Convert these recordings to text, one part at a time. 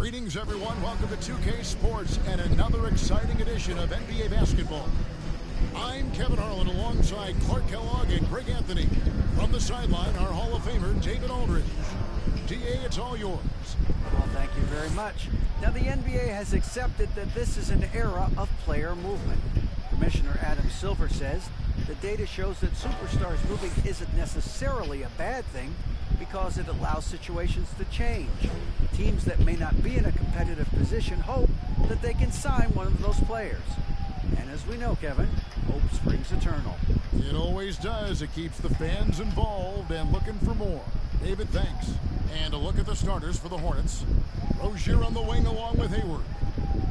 Greetings, everyone. Welcome to 2K Sports and another exciting edition of NBA basketball. I'm Kevin Harlan alongside Clark Kellogg and Greg Anthony. From the sideline, our Hall of Famer, David Aldridge. DA, it's all yours. Well, thank you very much. Now, the NBA has accepted that this is an era of player movement. Commissioner Adam Silver says the data shows that superstars moving isn't necessarily a bad thing because it allows situations to change. Teams that may not be in a competitive position hope that they can sign one of those players. And as we know, Kevin, hope springs eternal. It always does. It keeps the fans involved and looking for more. David, thanks. And a look at the starters for the Hornets. Rozier on the wing along with Hayward.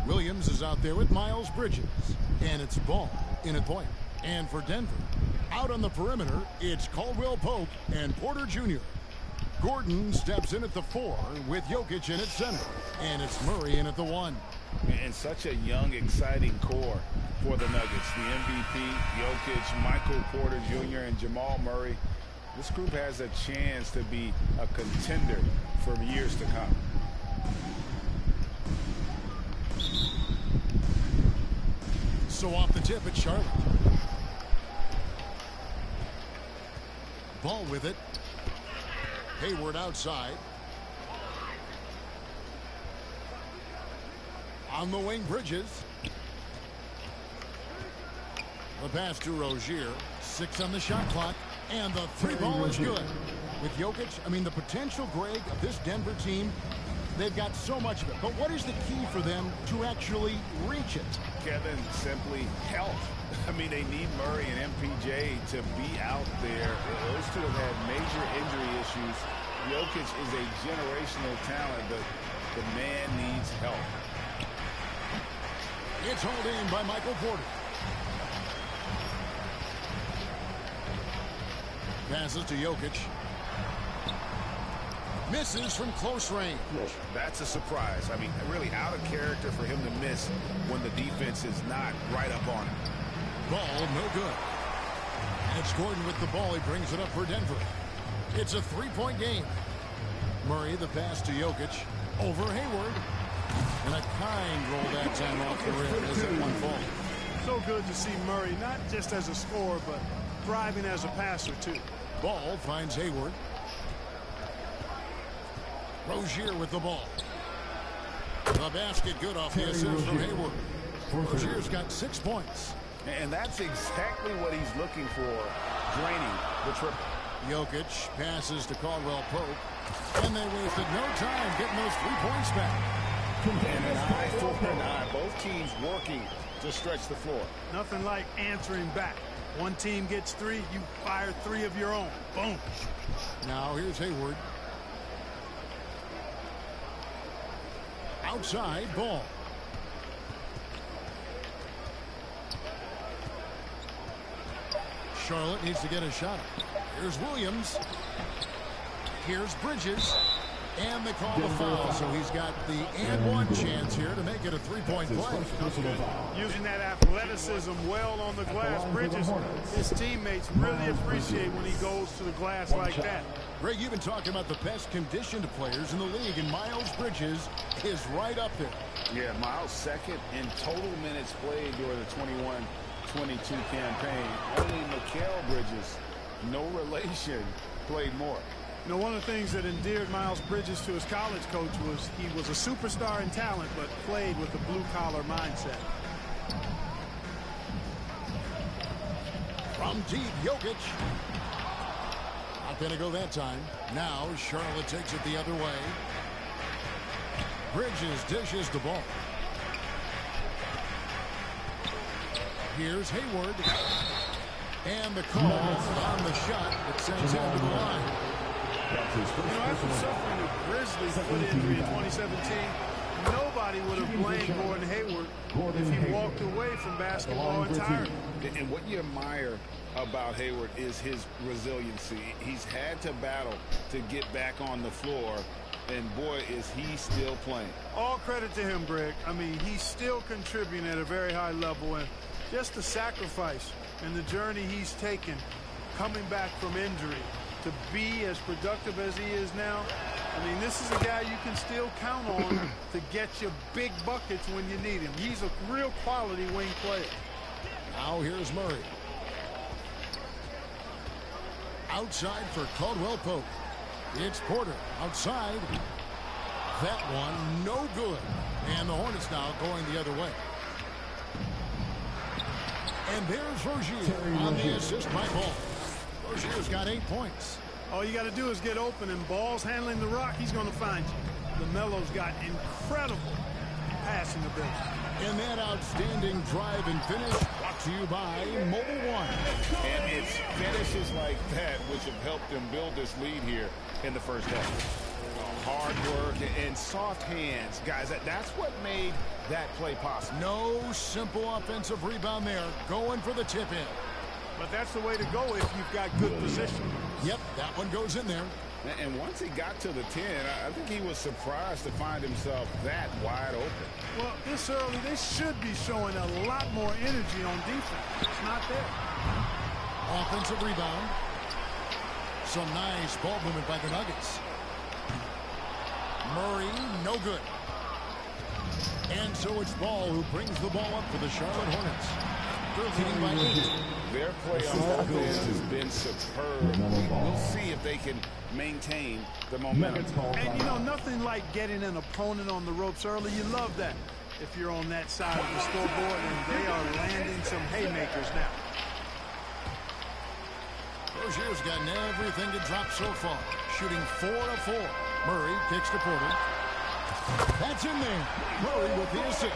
Williams is out there with Miles Bridges. And it's Ball in at point. And for Denver, out on the perimeter, it's Caldwell Pope and Porter Jr. Gordon steps in at the 4 with Jokic in at center. And it's Murray in at the 1. And such a young, exciting core for the Nuggets. The MVP, Jokic, Michael Porter Jr., and Jamal Murray. This group has a chance to be a contender for years to come. So off the tip, it's Charlotte. Ball with it. Hayward outside. On the wing, Bridges. The pass to Rozier. 6 on the shot clock. And the 3-ball is good. With Jokic, I mean, the potential, Greg, of this Denver team, they've got so much of it. But what is the key for them to actually reach it? Kevin, simply health. I mean, they need Murray and MPJ to be out there. Those two have had major injury issues. Jokic is a generational talent, but the man needs help. It's hauled in by Michael Porter. Passes to Jokic. Misses from close range. That's a surprise. I mean, really out of character for him to miss when the defense is not right up on him. Ball, no good. And it's Gordon with the ball. He brings it up for Denver. It's a 3-point game. Murray, the pass to Jokic. Over Hayward. And a kind roll that time off the rim as that one falls. So good to see Murray, not just as a scorer, but thriving as a passer, too. Ball finds Hayward. Rozier with the ball. The basket good off the assist from Hayward. Rozier's got 6 points. And that's exactly what he's looking for, draining the triple. Jokic passes to Caldwell Pope. And they wasted no time getting those 3 points back. And an eye for an eye. Both teams working to stretch the floor. Nothing like answering back. One team gets 3, you fire 3 of your own. Boom. Now here's Hayward. Outside, Ball. Charlotte needs to get a shot. Here's Williams. Here's Bridges. And they call the foul, so he's got the and-one chance here to make it a 3-point play. Using that athleticism well on the glass. Bridges, his teammates really appreciate when he goes to the glass like that. Greg, you've been talking about the best conditioned players in the league, and Miles Bridges is right up there. Yeah, Miles second in total minutes played during the 21-22 campaign. Only Mikal Bridges, no relation, played more. You know, one of the things that endeared Miles Bridges to his college coach was he was a superstar in talent, but played with a blue-collar mindset. From deep, Jokic. Not going to go that time. Now Charlotte takes it the other way. Bridges dishes the ball. Here's Hayward. And the call on the shot that sends him to the line. You know, after suffering a Grizzlies foot injury in 2017, nobody would have blamed Gordon Hayward if he walked away from basketball entirely. And what you admire about Hayward is his resiliency. He's had to battle to get back on the floor, and boy, is he still playing. All credit to him, Greg. I mean, he's still contributing at a very high level, and just the sacrifice and the journey he's taken coming back from injury to be as productive as he is now, I mean, this is a guy you can still count on to get you big buckets when you need him. He's a real quality wing player. Now here's Murray. Outside for Caldwell Pope. It's Porter outside. That one no good. And the Hornets now going the other way. And there's Rozier on the assist by Ball. Rozier's got 8 points. All you got to do is get open, and Ball's handling the rock. He's going to find you. LaMelo's got incredible passing ability. And that outstanding drive and finish brought to you by Mobile One. And it's finishes like that which have helped them build this lead here in the first half. Hard work and soft hands. Guys, that's what made that play possible. No simple offensive rebound there. Going for the tip in. But that's the way to go if you've got good position. Yep, that one goes in there. And once he got to the 10, I think he was surprised to find himself that wide open. Well, this early, they should be showing a lot more energy on defense. It's not there. Offensive rebound. Some nice ball movement by the Nuggets. Murray, no good. And so it's Ball who brings the ball up for the Charlotte Hornets. They're leading by 8. Their play on offense has been superb. We'll see if they can maintain the momentum. And, you know, nothing like getting an opponent on the ropes early. You love that if you're on that side of the scoreboard, and they are landing some haymakers now. Rozier's gotten everything to drop so far. Shooting 4 of 4. Murray kicks to Porter. That's in there. Murray with the assist.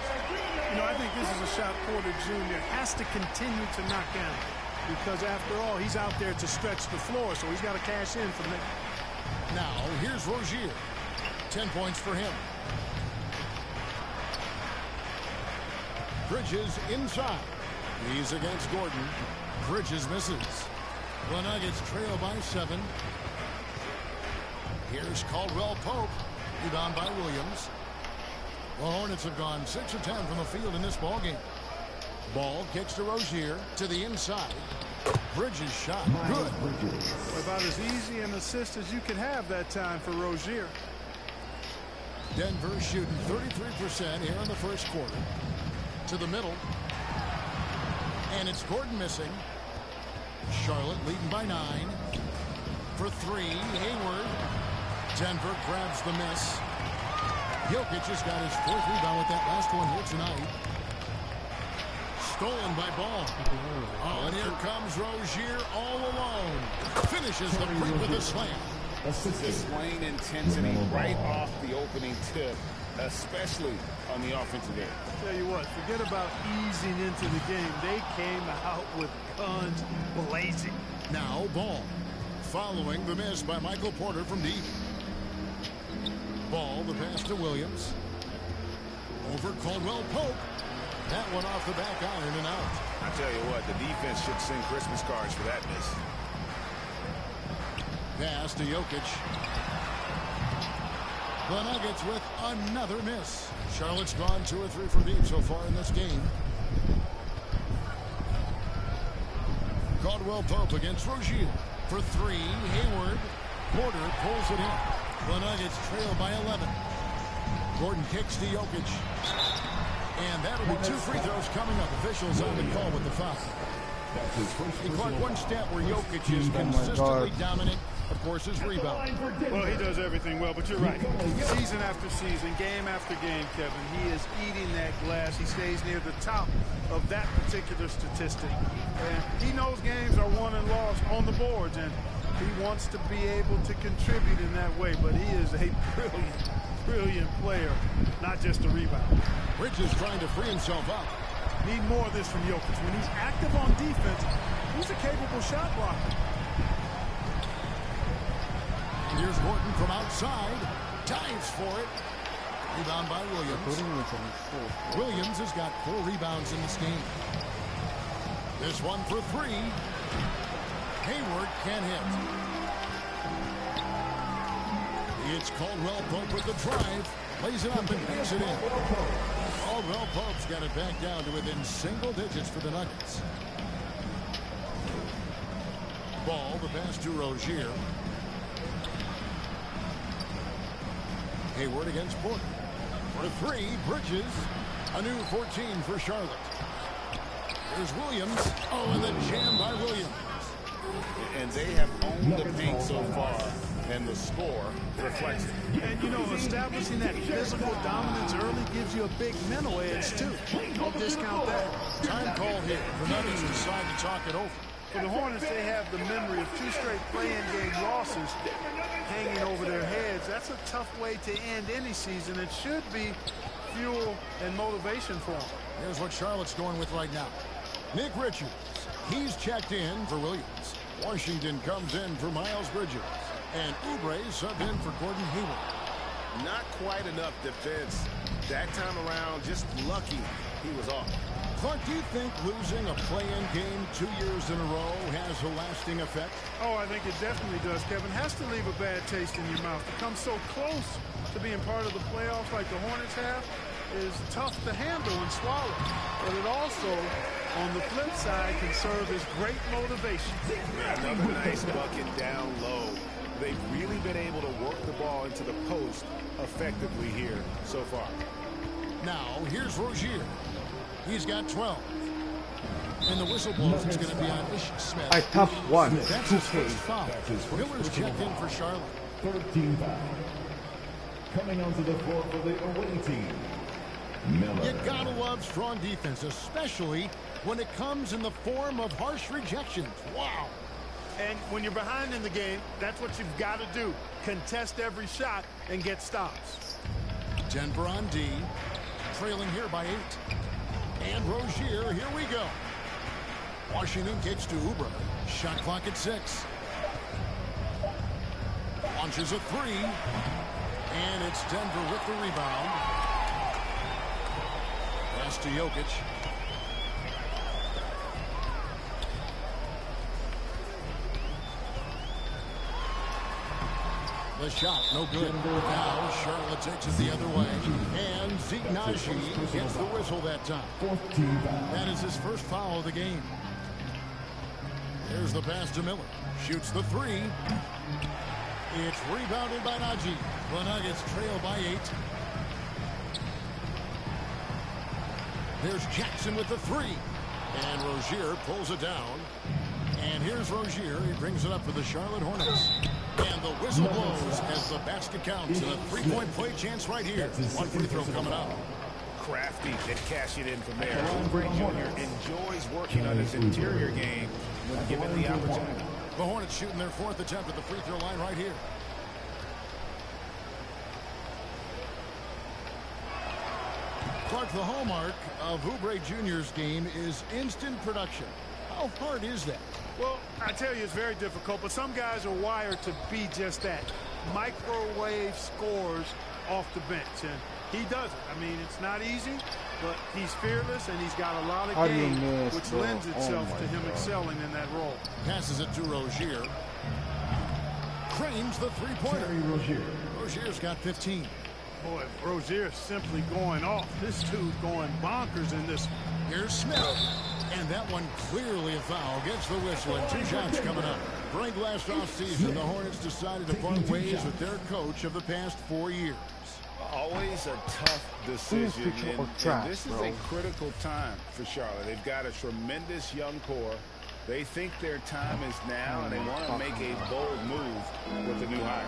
You know, I think this is a shot Porter Jr. has to continue to knock down, because after all, he's out there to stretch the floor, so he's got to cash in from there. Now, here's Rozier. 10 points for him. Bridges inside. He's against Gordon. Bridges misses. The Nuggets trail by 7. Here's Caldwell Pope. Rebound by Williams. The Hornets have gone 6 of 10 from the field in this ballgame. Ball kicks to Rozier to the inside. Bridges shot. Good. About as easy an assist as you could have that time for Rozier. Denver shooting 33% here in the first quarter. To the middle. And it's Gordon missing. Charlotte leading by 9. For 3, Hayward. Denver grabs the miss. Jokic has got his 4th rebound with that last one here tonight. Stolen by Ball. Oh, and here comes Rozier all alone. Finishes the break with a slam. Displaying intensity right off the opening tip, especially on the offensive end. Tell you what, forget about easing into the game. They came out with guns blazing. Now Ball. Following the miss by Michael Porter from deep. Ball, the pass to Williams. Over Caldwell Pope. That one off the back iron and out. I tell you what, the defense should send Christmas cards for that miss. Pass to Jokic. The Nuggets with another miss. Charlotte's gone 2 or 3 from deep so far in this game. Caldwell Pope against Rozier. For 3, Hayward. Porter pulls it in. The Nuggets trail by 11. Gordon kicks to Jokic. And that'll be 2 free throws coming up. Officials on the call with the foul. Clark, one stat where Jokic is consistently dominant, of course, is rebound. Well, he does everything well, but you're right. Season after season, game after game, Kevin, he is eating that glass. He stays near the top of that particular statistic. And he knows games are won and lost on the boards, and he wants to be able to contribute in that way, but he is a brilliant player, not just a rebound. Bridges trying to free himself up. Need more of this from Jokic. When he's active on defense, he's a capable shot blocker. Here's Gordon from outside. Dives for it. Rebound by Williams. Williams has got 4 rebounds in this game. This one for 3. Hayward can't hit. It's Caldwell Pope with the drive. Lays it up and pays it in. Caldwell Pope's got it back down to within single digits for the Nuggets. Ball, the pass to Rozier. Hayward against Porter. For three, Bridges. A new 14 for Charlotte. There's Williams. Oh, and the jam by Williams. And they have owned the paint so far, and the score reflects it. And, you know, establishing that physical dominance early gives you a big mental edge, too. Don't discount that. Time call here. The Nuggets decide to talk it over. For the Hornets, they have the memory of 2 straight play-in game losses hanging over their heads. That's a tough way to end any season. It should be fuel and motivation for them. Here's what Charlotte's going with right now. Nick Richards. He's checked in for Williams. Washington comes in for Miles Bridges. And Oubre subbed in for Gordon Hayward. Not quite enough defense. That time around, just lucky he was off. Clark, do you think losing a play-in game 2 years in a row has a lasting effect? Oh, I think it definitely does, Kevin. Has to leave a bad taste in your mouth. To come so close to being part of the playoffs like the Hornets have is tough to handle and swallow. But it also, on the flip side, can serve as great motivation. Another nice bucket down low. They've really been able to work the ball into the post effectively here so far. Now, here's Rozier. He's got 12. And the whistle blows. It's going to be on Ish Smith. I top one. That's his first foul. Miller's checked in for Charlotte. 13 foul. Coming onto the floor for the away team, Miller. You gotta love strong defense, especially when it comes in the form of harsh rejections. Wow. And when you're behind in the game, that's what you've got to do. Contest every shot and get stops. Denver on D. Trailing here by 8. And Rozier, here we go. Washington kicks to Oubre. Shot clock at 6. Launches a 3. And it's Denver with the rebound. Pass to Jokic. The shot, no good. Now Charlotte takes it the other way. And Zeke Naji gets the whistle that time. That is his first foul of the game. There's the pass to Miller. Shoots the 3. It's rebounded by Naji. The Nuggets trail by 8. There's Jackson with the 3. And Rozier pulls it down. And here's Rozier. He brings it up for the Charlotte Hornets. And the whistle blows as the basket counts. And a 3-point play chance right here. One free throw coming up. Crafty and cash it in from there. Oubre Jr. enjoys working on his interior game when given the opportunity. The Hornets shooting their 4th attempt at the free throw line right here. Clark, the hallmark of Oubre Jr.'s game is instant production. How hard is that? Well, I tell you, it's very difficult, but some guys are wired to be just that. Microwave scores off the bench, and he does it. I mean, it's not easy, but he's fearless, and he's got a lot of game, which lends itself to him excelling in that role. Passes it to Rozier. Cranes the three-pointer. Rozier's got 15. Boy, Rozier's simply going off. This dude's going bonkers in this. Here's Smith. And that one clearly a foul. Gets the whistle, and 2 shots coming up. Break last offseason, the Hornets decided to part ways with their coach of the past 4 years. Always a tough decision, and this is a critical time for Charlotte. They've got a tremendous young core. They think their time is now, and they want to make a bold move with the new hire.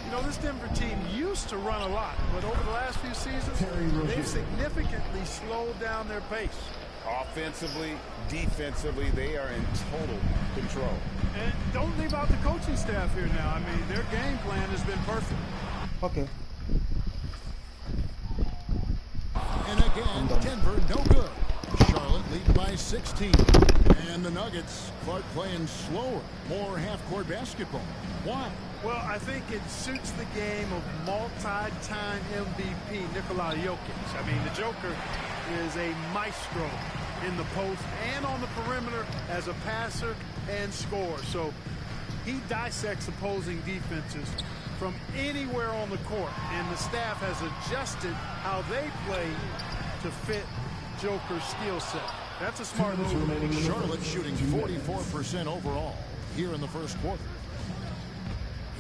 You know, this Denver team used to run a lot, but over the last few seasons, they've significantly slowed down their pace. Offensively, defensively, they are in total control. And don't leave out the coaching staff here now. I mean, their game plan has been perfect. Okay. And again, Denver no good. Charlotte lead by 16. And the Nuggets, Clark playing slower, more half-court basketball. Why? Well, I think it suits the game of multi-time MVP Nikola Jokic. I mean, the Joker is a maestro in the post and on the perimeter as a passer and scorer. So he dissects opposing defenses from anywhere on the court, and the staff has adjusted how they play to fit Joker's skill set. That's a smart move. Charlotte shooting 44% overall here in the first quarter.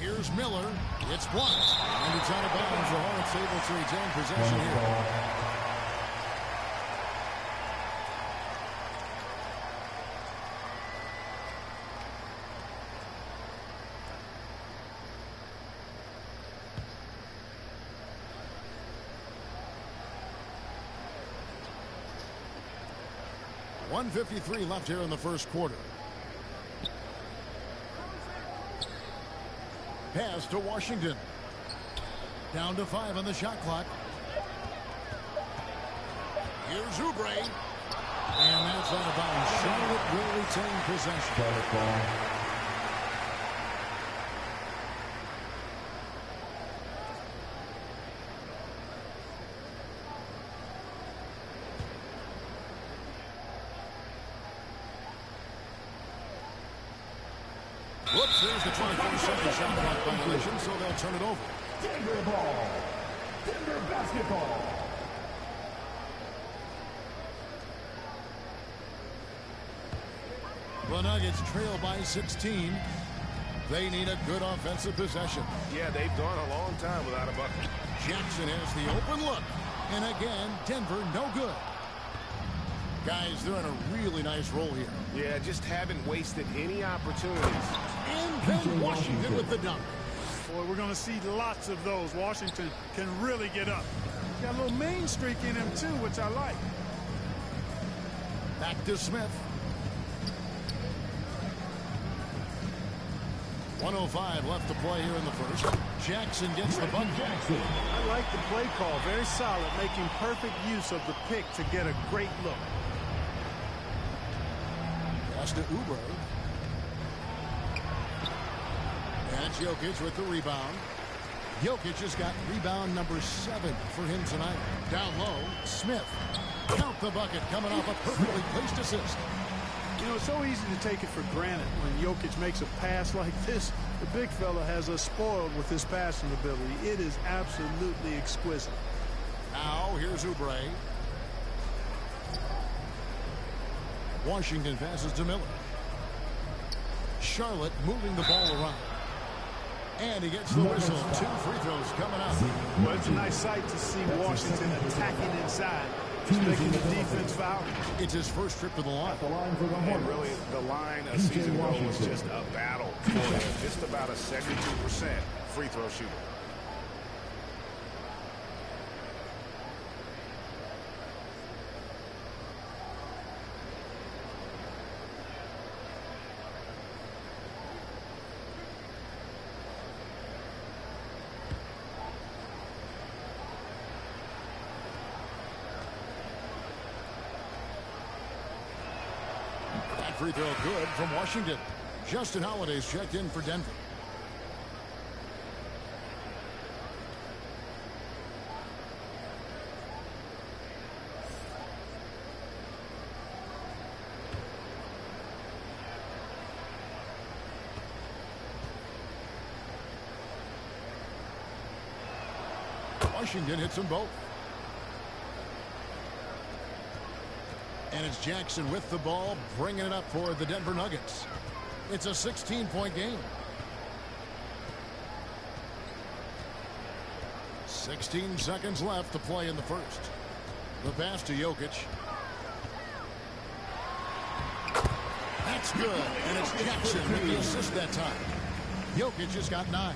Here's Miller. It's blocked. And it's out of bounds. The Hornets able to retain possession here. .153 left here in the first quarter. Pass to Washington. Down to 5 on the shot clock. Here's Oubre. And that's out of bounds. Charlotte will retain possession. Whoops, there's the 24-second shot clock violation, so they'll turn it over. Denver ball. Denver basketball. The Nuggets trail by 16. They need a good offensive possession. Yeah, they've gone a long time without a bucket. Jackson has the open look. And again, Denver no good. Guys, they're in a really nice role here. Yeah, just haven't wasted any opportunities. And then Washington with the dunk. Boy, we're going to see lots of those. Washington can really get up. Got a little main streak in him, too, which I like. Back to Smith. 1:05 left to play here in the first. Jackson gets the bucket. I like the play call. Very solid, making perfect use of the pick to get a great look. Pass to Oubre. That's Jokic with the rebound. Jokic has got rebound number 7 for him tonight. Down low, Smith. Count the bucket coming off a perfectly placed assist. You know, it's so easy to take it for granted when Jokic makes a pass like this. The big fella has us spoiled with his passing ability. It is absolutely exquisite. Now, here's Oubre. Washington passes to Miller. Charlotte moving the ball around. And he gets the whistle. 2 free throws coming up. Well, it's a nice sight to see Washington attacking inside. He's making the defense foul. It's his first trip to the line. And really, the line a season ago was just a battle for him. Just about a 72% free throw shooter. Free throw good from Washington. Justin Holiday's checked in for Denver. Washington hits them both. And it's Jackson with the ball, bringing it up for the Denver Nuggets. It's a 16-point game. 16 seconds left to play in the first. The pass to Jokic. That's good. And it's Jackson with the assist that time. Jokic has got 9.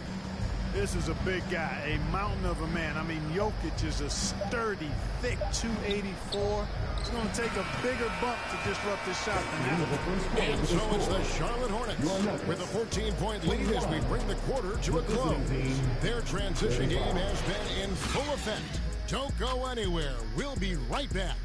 This is a big guy, a mountain of a man. I mean, Jokic is a sturdy, thick 284. It's going to take a bigger bump to disrupt this shot than that. And so it's the Charlotte Hornets with a 14-point lead as we bring the quarter to a close. Their transition game has been in full effect. Don't go anywhere. We'll be right back.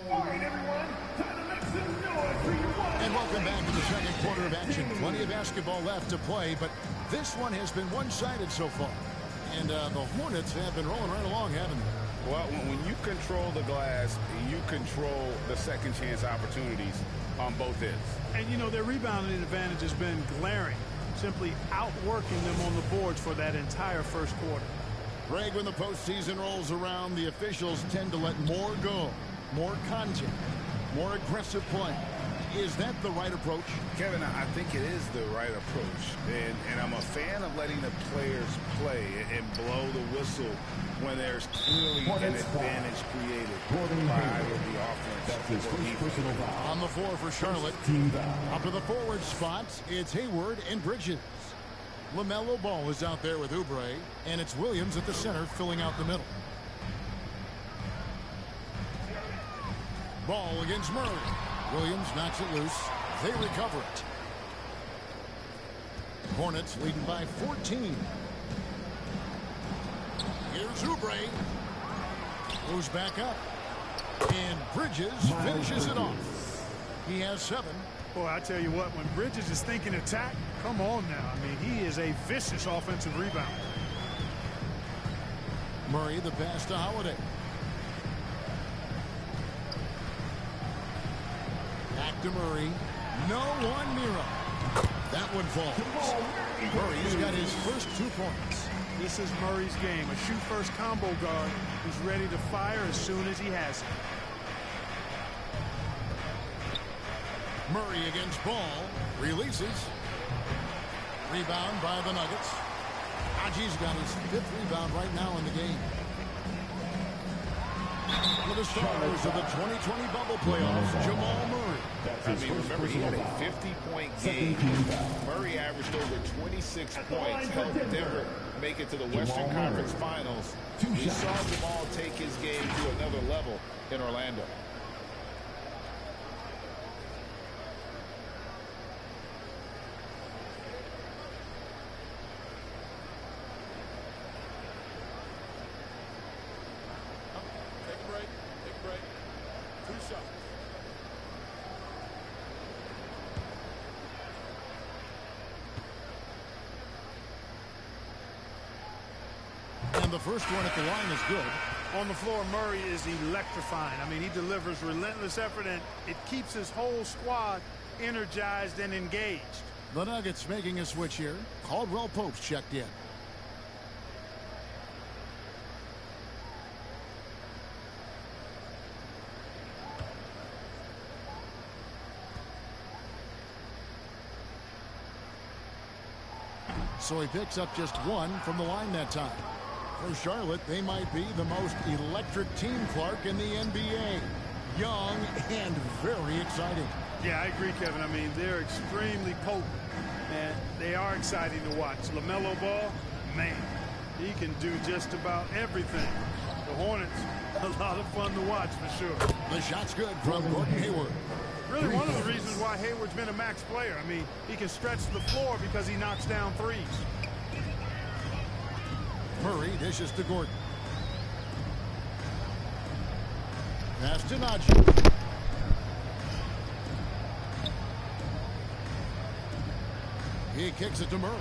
All right, everyone, time to make some noise for your one. And welcome back to the second quarter of action. Plenty of basketball left to play, but this one has been one-sided so far. And the Hornets have been rolling right along, haven't they? Well, when you control the glass, you control the second chance opportunities on both ends. And, you know, their rebounding advantage has been glaring, simply outworking them on the boards for that entire first quarter. Greg, when the postseason rolls around, the officials tend to let more go, more contact, more aggressive play. Is that the right approach? Kevin, I think it is the right approach. And I'm a fan of letting the players play and blow the whistle when there's clearly an advantage created by either the offense or defense. On the floor for Charlotte. Up to the forward spot, it's Hayward and Bridges. LaMelo Ball is out there with Oubre, and it's Williams at the center filling out the middle. Ball against Murray. Williams knocks it loose. They recover it. Hornets leading by 14. Here's Oubre. Goes back up. And Bridges finishes it off. He has 7. Boy, I tell you what, when Bridges is thinking attack, come on now. I mean, he is a vicious offensive rebounder. Murray the pass to Holiday. Back to Murray. No one near him. That one falls. Murray's got his first 2 points. This is Murray's game. A shoot-first combo guard who's ready to fire as soon as he has it. Murray against Ball. Releases. Rebound by the Nuggets. Haji's got his 5th rebound right now in the game. One of the stars of the 2020 bubble playoffs, Jamal Murray. I mean, remember, he had a 50-point game. Murray averaged over 26 points, helped Denver make it to the Western Conference Finals. We saw Jamal take his game to another level in Orlando. And the first one at the line is good. On the floor, Murray is electrifying. I mean, he delivers relentless effort, and it keeps his whole squad energized and engaged. The Nuggets making a switch here. Caldwell Pope's checked in. So he picks up just 1 from the line that time. For Charlotte, they might be the most electric team, Clark, in the NBA. Young and very exciting. Yeah, I agree, Kevin. I mean, they're extremely potent, and they are exciting to watch. LaMelo Ball, man, he can do just about everything. The Hornets, a lot of fun to watch for sure. The shot's good from Gordon Hayward. Really one of the reasons why Hayward's been a max player. I mean, he can stretch the floor because he knocks down threes. Murray dishes to Gordon. Pass to Najee. He kicks it to Murray.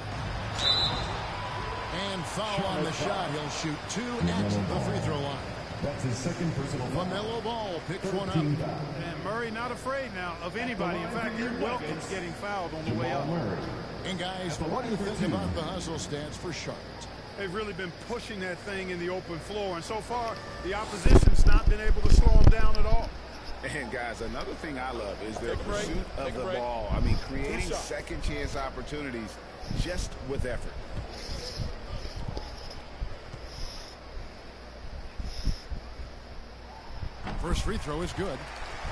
And foul on the shot. He'll shoot 2 at the free throw line. That's his second personal foul. LaMelo Ball picks one up. And Murray not afraid now of anybody. In fact, he welcomes getting fouled on the way up. And guys, what do you think about the hustle stats for Charlotte? They've really been pushing that thing in the open floor, and so far the opposition's not been able to slow them down at all. And guys, another thing I love is their pursuit of the ball. I mean, creating second chance opportunities just with effort. First free throw is good.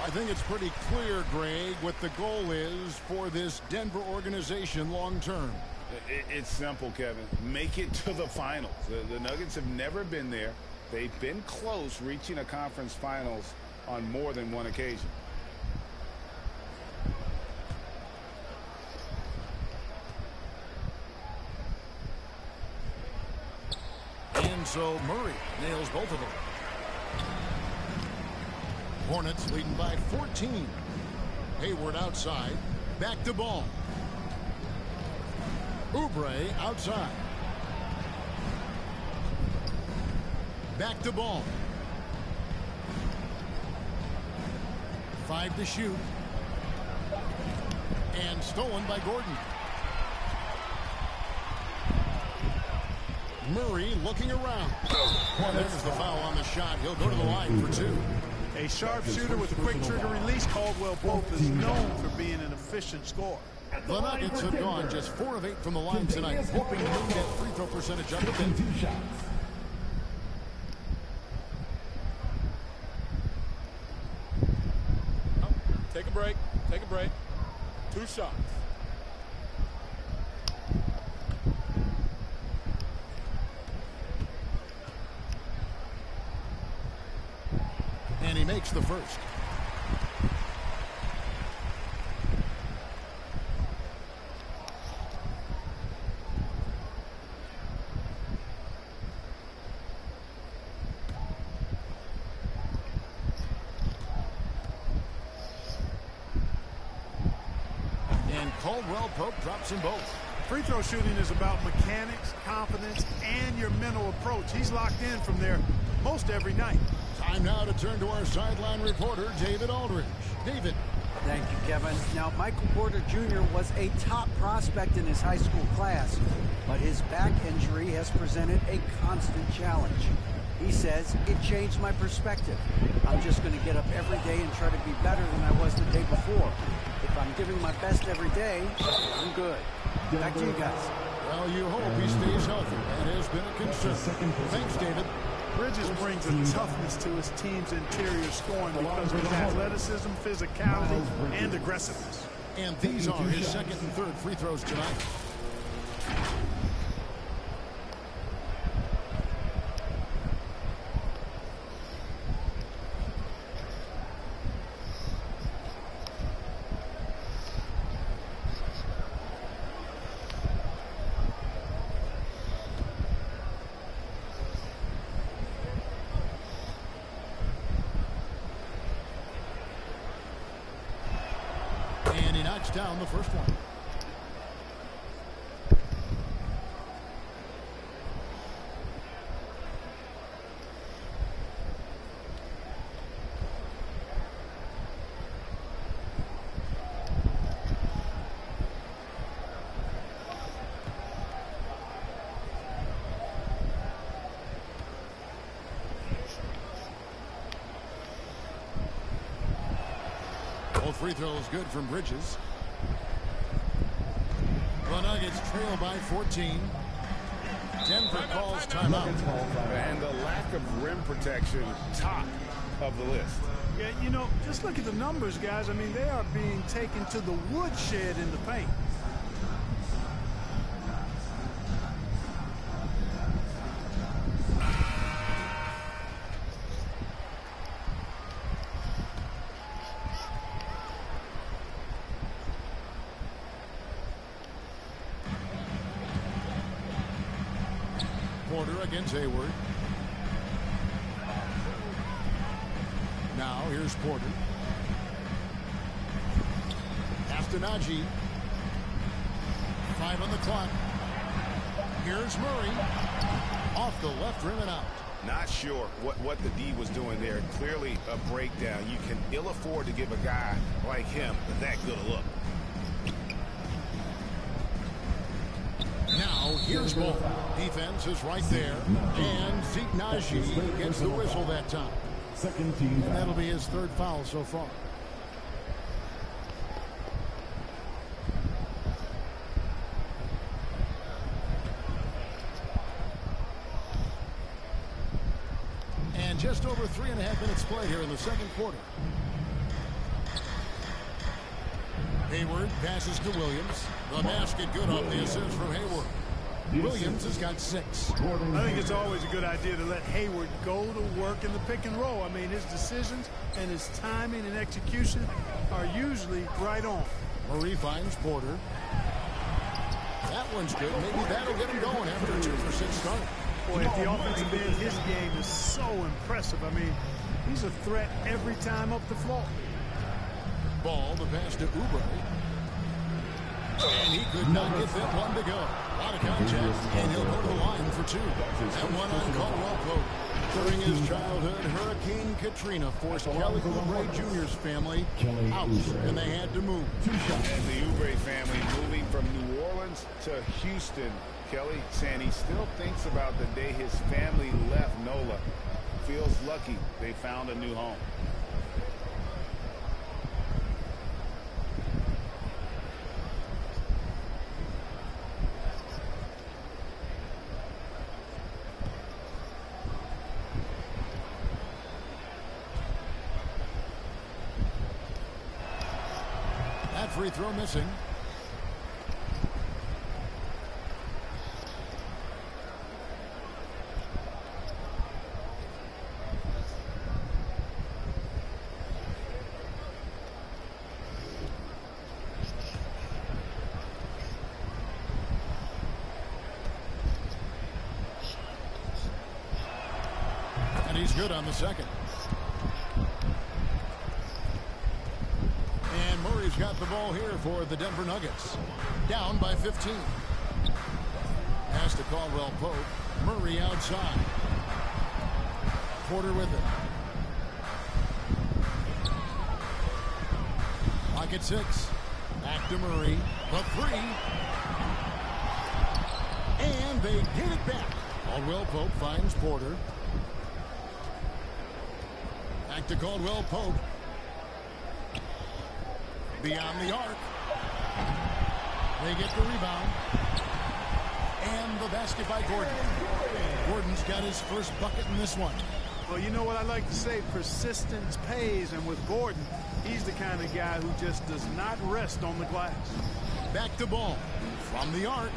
I think it's pretty clear, Greg, what the goal is for this Denver organization long term. It's simple, Kevin. Make it to the finals. The Nuggets have never been there. They've been close reaching a conference finals on more than one occasion. And so Murray nails both of them. Hornets leading by 14. Hayward outside. Back to Ball. Oubre outside. Back to Ball. 5 to shoot. And stolen by Gordon. Murray looking around. There's the foul on the shot. He'll go to the line for 2. A sharpshooter with a quick trigger release. Caldwell Pope is known for being an efficient scorer. The Nuggets have gone just 4 of 8 from the line tonight, hoping to move that free throw percentage up a bit. 2 shots. Take a break. Take a break. 2 shots. And he makes the first. And Caldwell Pope drops them both. Free throw shooting is about mechanics, confidence, and your mental approach. He's locked in from there most every night. Time now to turn to our sideline reporter, David Aldridge. David. Thank you, Kevin. Now, Michael Porter Jr. was a top prospect in his high school class, but his back injury has presented a constant challenge. He says, it changed my perspective. I'm just going to get up every day and try to be better than I was the day before. If I'm giving my best every day, I'm good. Back to you guys. Well, you hope he stays healthy. That has been a concern. Thanks, David. Bridges brings a toughness to his team's interior scoring because of his athleticism, physicality, and aggressiveness. And these are his second and third free throws tonight. And he knocks down the first one. Both free throws good from Bridges. The Nuggets trail by 14. Denver calls timeout. And the lack of rim protection, top of the list. Yeah, you know, just look at the numbers, guys. I mean, they are being taken to the woodshed in the paint. Porter against Hayward. Now here's Porter. After Najee. 5 on the clock. Here's Murray. Off the left rim and out. Not sure what the D was doing there. Clearly a breakdown. You can ill afford to give a guy like him that good a look. Now here's ball. Defense is right there. And Zeke Najee gets the whistle that time. Second team foul. That'll be his third foul so far. And just over 3.5 minutes played here in the second quarter. Hayward passes to Williams. The basket good off the assist from Hayward. Williams has got 6. I think it's always a good idea to let Hayward go to work in the pick and roll. I mean, his decisions and his timing and execution are usually right on. Murray finds Porter. That one's good. Maybe that'll get him going after a 2-for-6 start. Boy, at the offensive end, his game is so impressive. I mean, he's a threat every time up the floor. Ball, the pass to Oubre. And he could not get that one to go. A lot of contact, and he'll go to the line for 2. That one on Caldwell Pope. During his childhood, Hurricane Katrina forced Kelly Oubre Jr.'s family out, and they had to move. And the Oubre family moving from New Orleans to Houston. Kelly saying he still thinks about the day his family left NOLA. Feels lucky they found a new home. free throw missing. And he's good on the second. And Murray's got the ball here for the Denver Nuggets. Down by 15. Pass to Caldwell Pope. Murray outside. Porter with it. Pocket 6. Back to Murray. The 3. And they get it back. Caldwell Pope finds Porter. Back to Caldwell Pope. Beyond the arc. They get the rebound. And the basket by Gordon. Gordon's got his first bucket in this one. Well, you know what I like to say, persistence pays, and with Gordon, he's the kind of guy who just does not rest on the glass. Back to Ball. From the arc.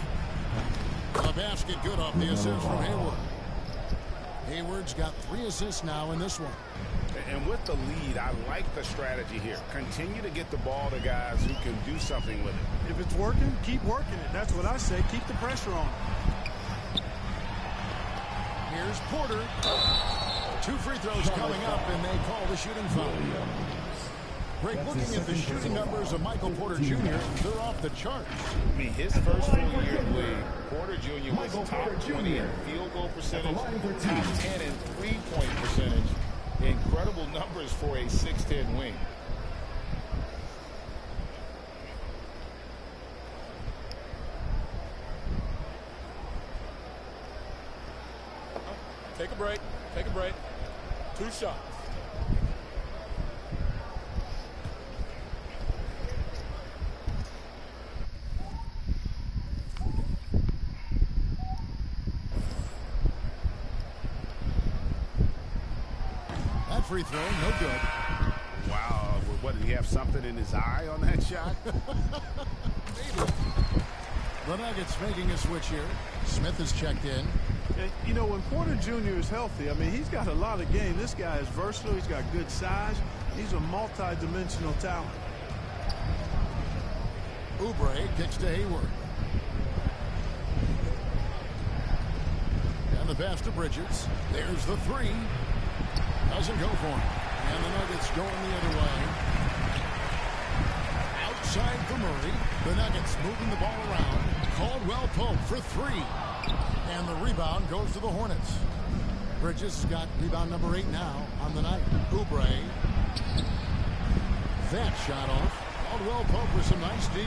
The basket good off the assist from Hayward. Hayward's got 3 assists now in this one. And with the lead, I like the strategy here. Continue to get the ball to guys who can do something with it. If it's working, keep working it. That's what I say. Keep the pressure on. Here's Porter. 2 free throws coming up, and they call the shooting foul. Greg, looking at the shooting numbers of Michael Porter Jr., they're off the charts. I mean, his first full year in the league, Porter Jr. was top 20 in field goal percentage, top 10 in three-point percentage. Incredible numbers for a 6'10" wing. Take a break. Take a break. 2 shots. That free throw, no good. Wow. What, did he have something in his eye on that shot? Maybe. The Nuggets making a switch here. Smith is checked in. And, you know, when Porter Jr. is healthy, I mean, he's got a lot of game. This guy is versatile. He's got good size. He's a multi-dimensional talent. Oubre kicks to Hayward. And the pass to Bridges. There's the 3. Doesn't go for him. And the Nuggets going the other way. Outside for Murray. The Nuggets moving the ball around. Caldwell Pope for 3. And the rebound goes to the Hornets. Bridges has got rebound number 8 now on the night. Oubre. That shot off. Caldwell Pope with some nice D.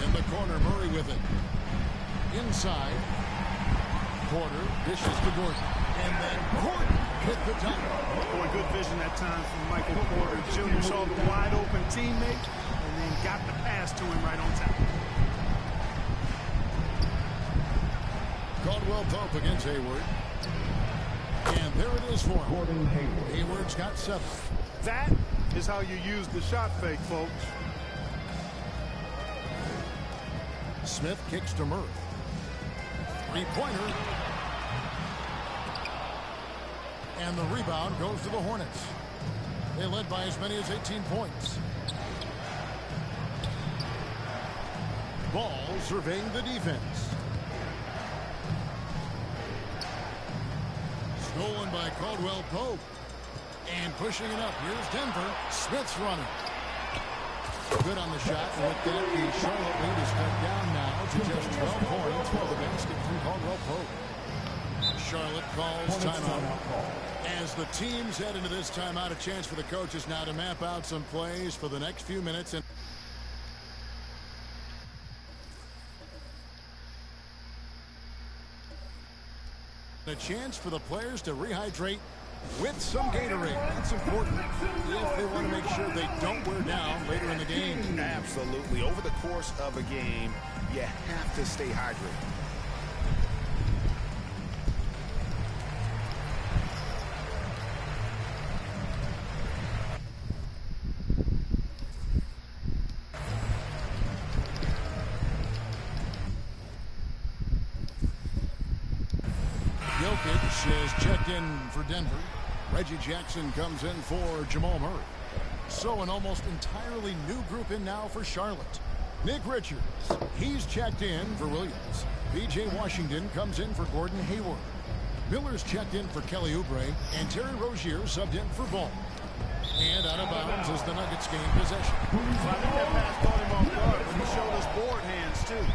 In the corner, Murray with it. Inside. Porter dishes to Gordon. And then Gordon hit the top. Boy, good vision that time from Michael Porter Jr. Saw the wide open teammate and then got the pass to him right on time. Caldwell Pope against Hayward. And there it is for him. Gordon Hayward. Hayward's got 7. That is how you use the shot fake, folks. Smith kicks to Murray. 3-pointer. And the rebound goes to the Hornets. They led by as many as 18 points. Ball surveying the defense. Stolen by Caldwell Pope. And pushing it up. Here's Denver. Smith's running. Good on the shot. And with that, the Charlotte lead is cut down now to just 12 points for the basket from Caldwell Pope. Charlotte calls timeout. As the teams head into this timeout, a chance for the coaches now to map out some plays for the next few minutes. And a chance for the players to rehydrate with some Gatorade. That's important if they want to make sure they don't wear down later in the game. Absolutely. Over the course of a game, you have to stay hydrated. Jokic is checked in for Denver. Reggie Jackson comes in for Jamal Murray. So an almost entirely new group in now for Charlotte. Nick Richards, he's checked in for Williams. B.J. Washington comes in for Gordon Hayward. Miller's checked in for Kelly Oubre, and Terry Rozier subbed in for Ball. And out of bounds as the Nuggets gain possession. So I think that pass caught him off guard, but he showed us board hands, too.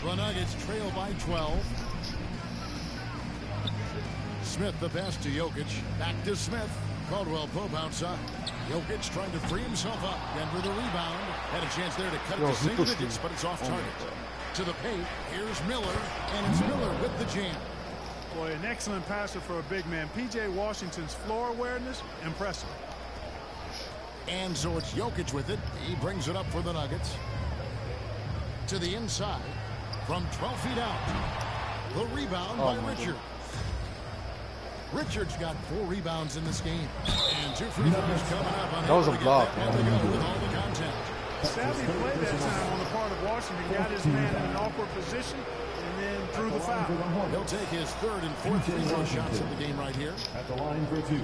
The Nuggets trail by 12. Smith the pass to Jokic. Back to Smith. Caldwell Pope outside. Jokic trying to free himself up. Denver the rebound. Had a chance there to cut it to single digits, but it's off target. To the paint. Here's Miller, and it's Miller with the jam. Boy, an excellent passer for a big man. P.J. Washington's floor awareness, impressive. And so it's Jokic with it. He brings it up for the Nuggets. To the inside. From 12 feet out. The rebound by Richards. Richards got 4 rebounds in this game. And 2 free throws coming up. That was a block. With all the content. Savvy play that time on the part of Washington. Got his man in an awkward position and then drew the foul. He'll take his 3rd and 4th free throw shots of the game right here. At the line for 2.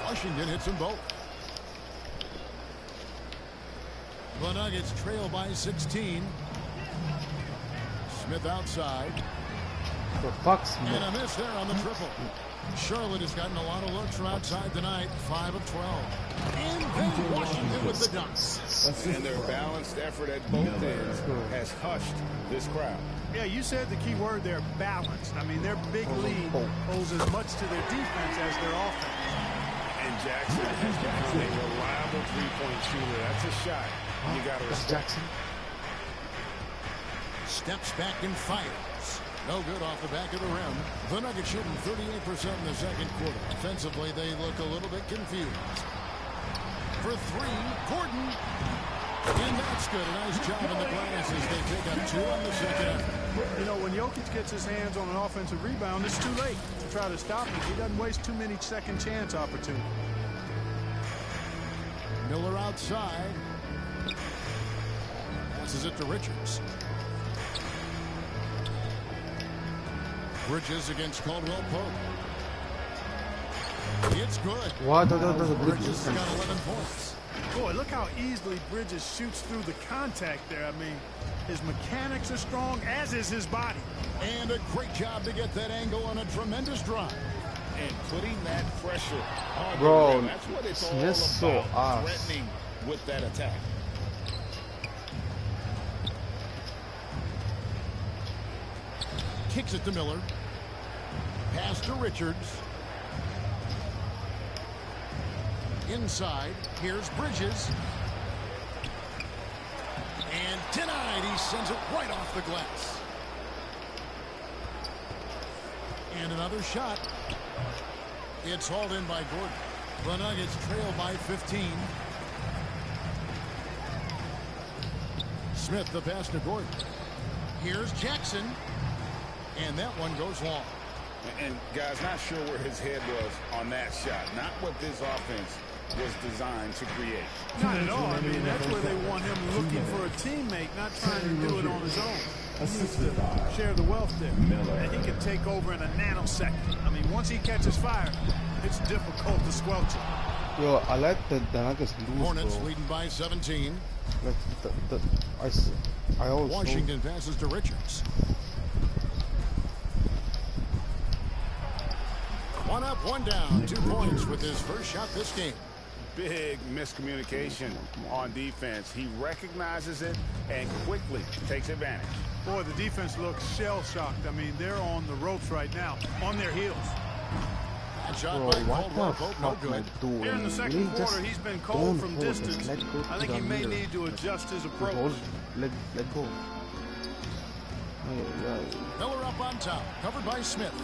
Washington hits them both. The Nuggets trail by 16. Smith outside. For fuck's sake. And a miss there on the triple. Charlotte has gotten a lot of looks from outside tonight. 5 of 12. And then Washington with the dunks. And their balanced effort at both ends has hushed this crowd. Yeah, you said the key word there, balanced. I mean, their big lead owes as much to their defense as their offense. And Jackson has become a reliable three-point shooter. That's a shot you got to respect. Jackson. Steps back and fires. No good off the back of the rim. The Nuggets shooting 38% in the second quarter. Offensively, they look a little bit confused. For 3, Gordon. And that's good. A nice job in the glass as they take up 2 on the second half. You know, when Jokic gets his hands on an offensive rebound, it's too late to try to stop him. He doesn't waste too many second chance opportunities. Miller outside. Passes it to Richards. Bridges against Caldwell Pope. It's good. What? That's a good Bridges defense. got 11 points. Boy, look how easily Bridges shoots through the contact there. I mean, his mechanics are strong, as is his body. And a great job to get that angle on a tremendous drive. And putting that pressure on Bro, the rim. That's what it's all Smith's so about. ass. Threatening with that attack. Kicks it to Miller. Pass to Richards. Inside. Here's Bridges. And denied. He sends it right off the glass. And another shot. It's hauled in by Gordon. The Nuggets trail by 15. Smith the pass to Gordon. Here's Jackson. And that one goes long. And guys, not sure where his head was on that shot. Not what this offense was designed to create. Not at all. I mean, that's where they want him looking for a teammate, not trying to do it on his own. He needs to share the wealth there. And he can take over in a nanosecond. I mean, once he catches fire, it's difficult to squelch it. Yo, I like the Nuggets lose, Hornets bro. leading by 17. Like I always Washington passes to Richards. One up, one down. 2 points with his first shot this game. Big miscommunication on defense. He recognizes it and quickly takes advantage. Boy, the defense looks shell-shocked. I mean, they're on the ropes right now, on their heels. That shot Bro, by what Caldwell the Pope, no fuck am I good. doing? Here in the second Really just quarter, he's been don't cold from hold it. distance. Let go I to think the he may mirror. need to adjust his approach. Hold, let go. Miller up on top, covered by Smith.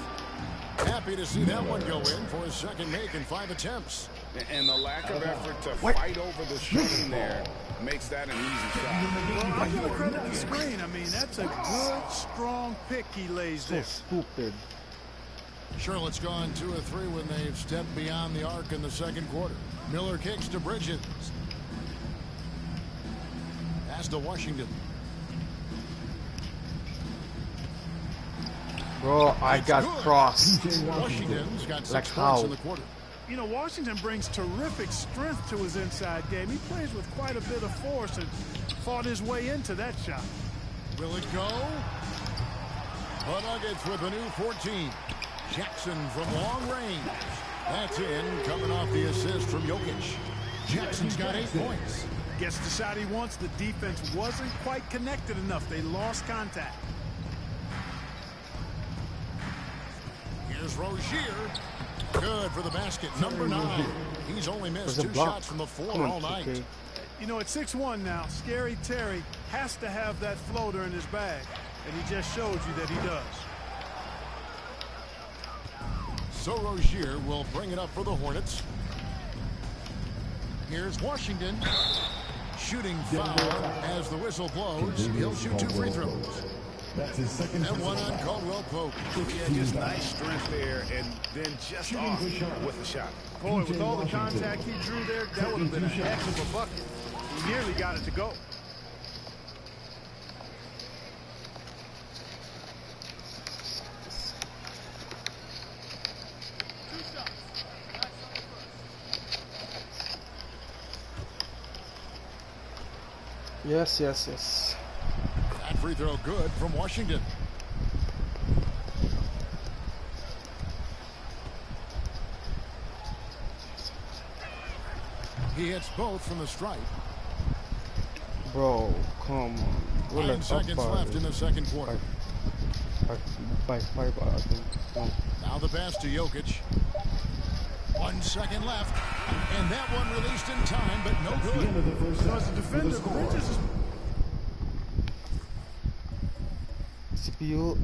Happy to see that one go in for his second make in 5 attempts. And the lack of effort to fight over the shooting there makes that an easy shot. Well, I got to credit the screen. I mean, that's a good, strong pick he lays So there. stupid. Charlotte's gone 2 of 3 when they've stepped beyond the arc in the second quarter. Miller kicks to Bridges. Pass to Washington. Bro, I It's got good. crossed. Washington's got 6 Like points how? in the quarter. You know, Washington brings terrific strength to his inside game. He plays with quite a bit of force and fought his way into that shot. Will it go? The Nuggets with a new 14. Jackson from long range. That's in, coming off the assist from Jokic. Jackson's got 8 points. Gets the shot he wants. The defense wasn't quite connected enough. They lost contact. Here's Rozier. Good for the basket. Number 9. He's only missed There's a 2 block. shots from the floor Come on, all night. TK. You know, at 6'1" now, Scary Terry has to have that floater in his bag, and he just showed you that he does. So Rozier will bring it up for the Hornets. Here's Washington. Shooting foul as the whistle blows. He'll shoot 2 free throws. That's his second. And one on Caldwell Pope. Yeah, just nice strength there, and then just off with the shot. Boy, with all the contact he drew there, that would have been a heck of a bucket. He nearly got it to go. Yes, yes, yes. That free throw good from Washington. He hits both from the stripe. Bro, come on. We're 9 like up seconds left in the second quarter. by 5, I think. Now the pass to Jokic. 1 second left. And that one released in time, but no The end good. of the first So half. as a defender, With the score. Bridges is CPU.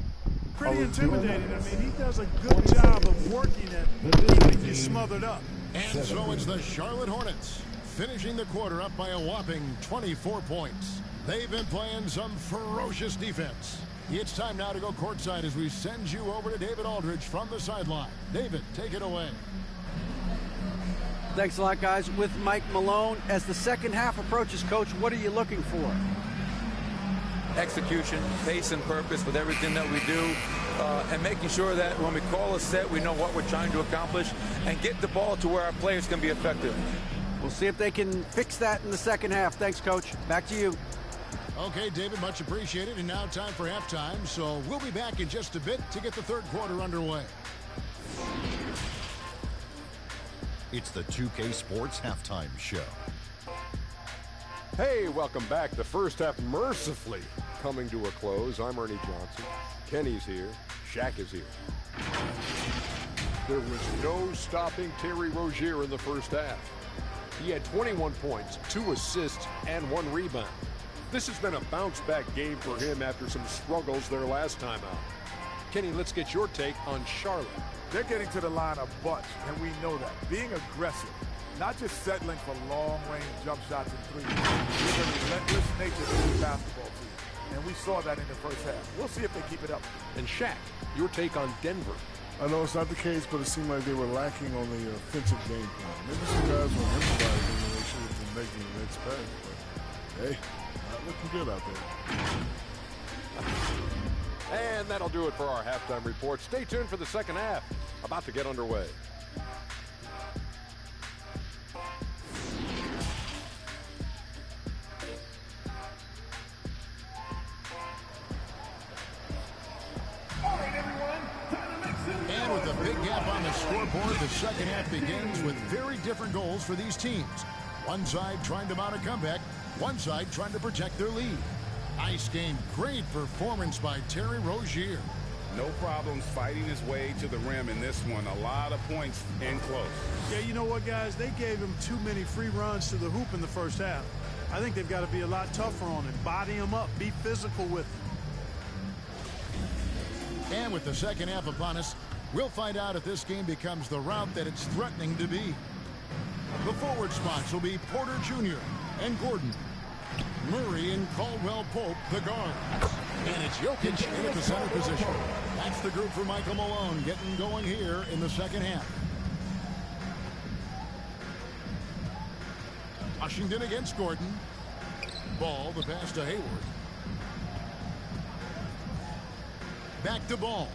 pretty intimidating. I mean, he does a good job of working at keeping you smothered up. And so it's the Charlotte Hornets, finishing the quarter up by a whopping 24 points. They've been playing some ferocious defense. It's time now to go courtside as we send you over to David Aldridge from the sideline. David, take it away. Thanks a lot, guys. With Mike Malone, as the second half approaches, Coach, what are you looking for? Execution, pace, and purpose with everything that we do, and making sure that when we call a set, we know what we're trying to accomplish, and get the ball to where our players can be effective. We'll see if they can fix that in the second half. Thanks, Coach. Back to you. Okay, David, much appreciated. And now time for halftime. So we'll be back in just a bit to get the third quarter underway. It's the 2K Sports Halftime Show. Hey, welcome back. The first half mercifully coming to a close. I'm Ernie Johnson. Kenny's here. Shaq is here. There was no stopping Terry Rozier in the first half. He had 21 points, 2 assists, and 1 rebound. This has been a bounce-back game for him after some struggles their last time out. Kenny, let's get your take on Charlotte. They're getting to the line a bunch, and we know that. Being aggressive, not just settling for long-range jump shots and threes. There's a relentless nature to this basketball team, and we saw that in the first half. We'll see if they keep it up. And Shaq, your take on Denver. I know it's not the case, but it seemed like they were lacking on the offensive game plan. Maybe some guys were improvising and they should have been making the next pass. But hey, not looking good out there. And that'll do it for our halftime report. Stay tuned for the second half. About to get underway. And with a big gap on the scoreboard, the second half begins with very different goals for these teams. One side trying to mount a comeback, one side trying to protect their lead. Nice game, great performance by Terry Rozier. No problems fighting his way to the rim in this one. A lot of points in close. Yeah, you know what, guys? They gave him too many free runs to the hoop in the first half. I think they've got to be a lot tougher on him. Body him up. Be physical with him. And with the second half upon us, we'll find out if this game becomes the route that it's threatening to be. The forward spots will be Porter Jr. and Gordon. Murray and Caldwell Pope, the guards. And it's Jokic in at the center position. That's the group for Michael Malone getting going here in the second half. Washington against Gordon. Ball, the pass to Hayward. Back to Ball.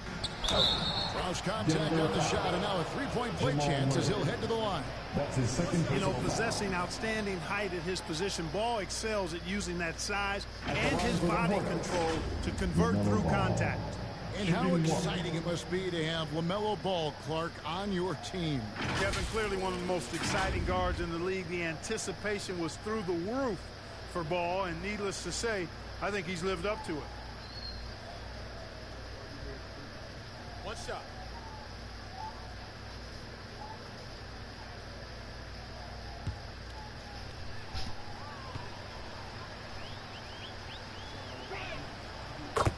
Cross contact on the shot, and now a three-point play chance as he'll head to the line. That's his second. You know, possessing outstanding height at his position, Ball excels at using that size and his body control to convert through contact. And how exciting it must be to have LaMelo Ball, Clark, on your team. Kevin, clearly one of the most exciting guards in the league. The anticipation was through the roof for Ball, and needless to say, I think he's lived up to it. One shot.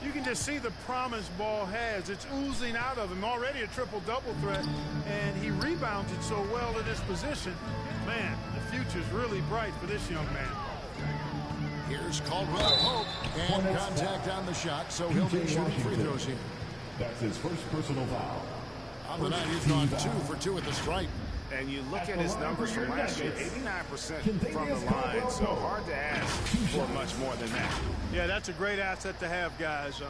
You can just see the promise Ball has. It's oozing out of him. Already a triple-double threat, and he rebounded so well in this position. Man, the future's really bright for this young man. Here's Caldwell Pope, and contact on the shot, so he'll be shooting free throws here. That's his first personal foul. On the night, he's gone 2 for 2 at the stripe. And you look at his numbers from last year, 89% from the line, so hard to ask for much more than that. Yeah, that's a great asset to have, guys,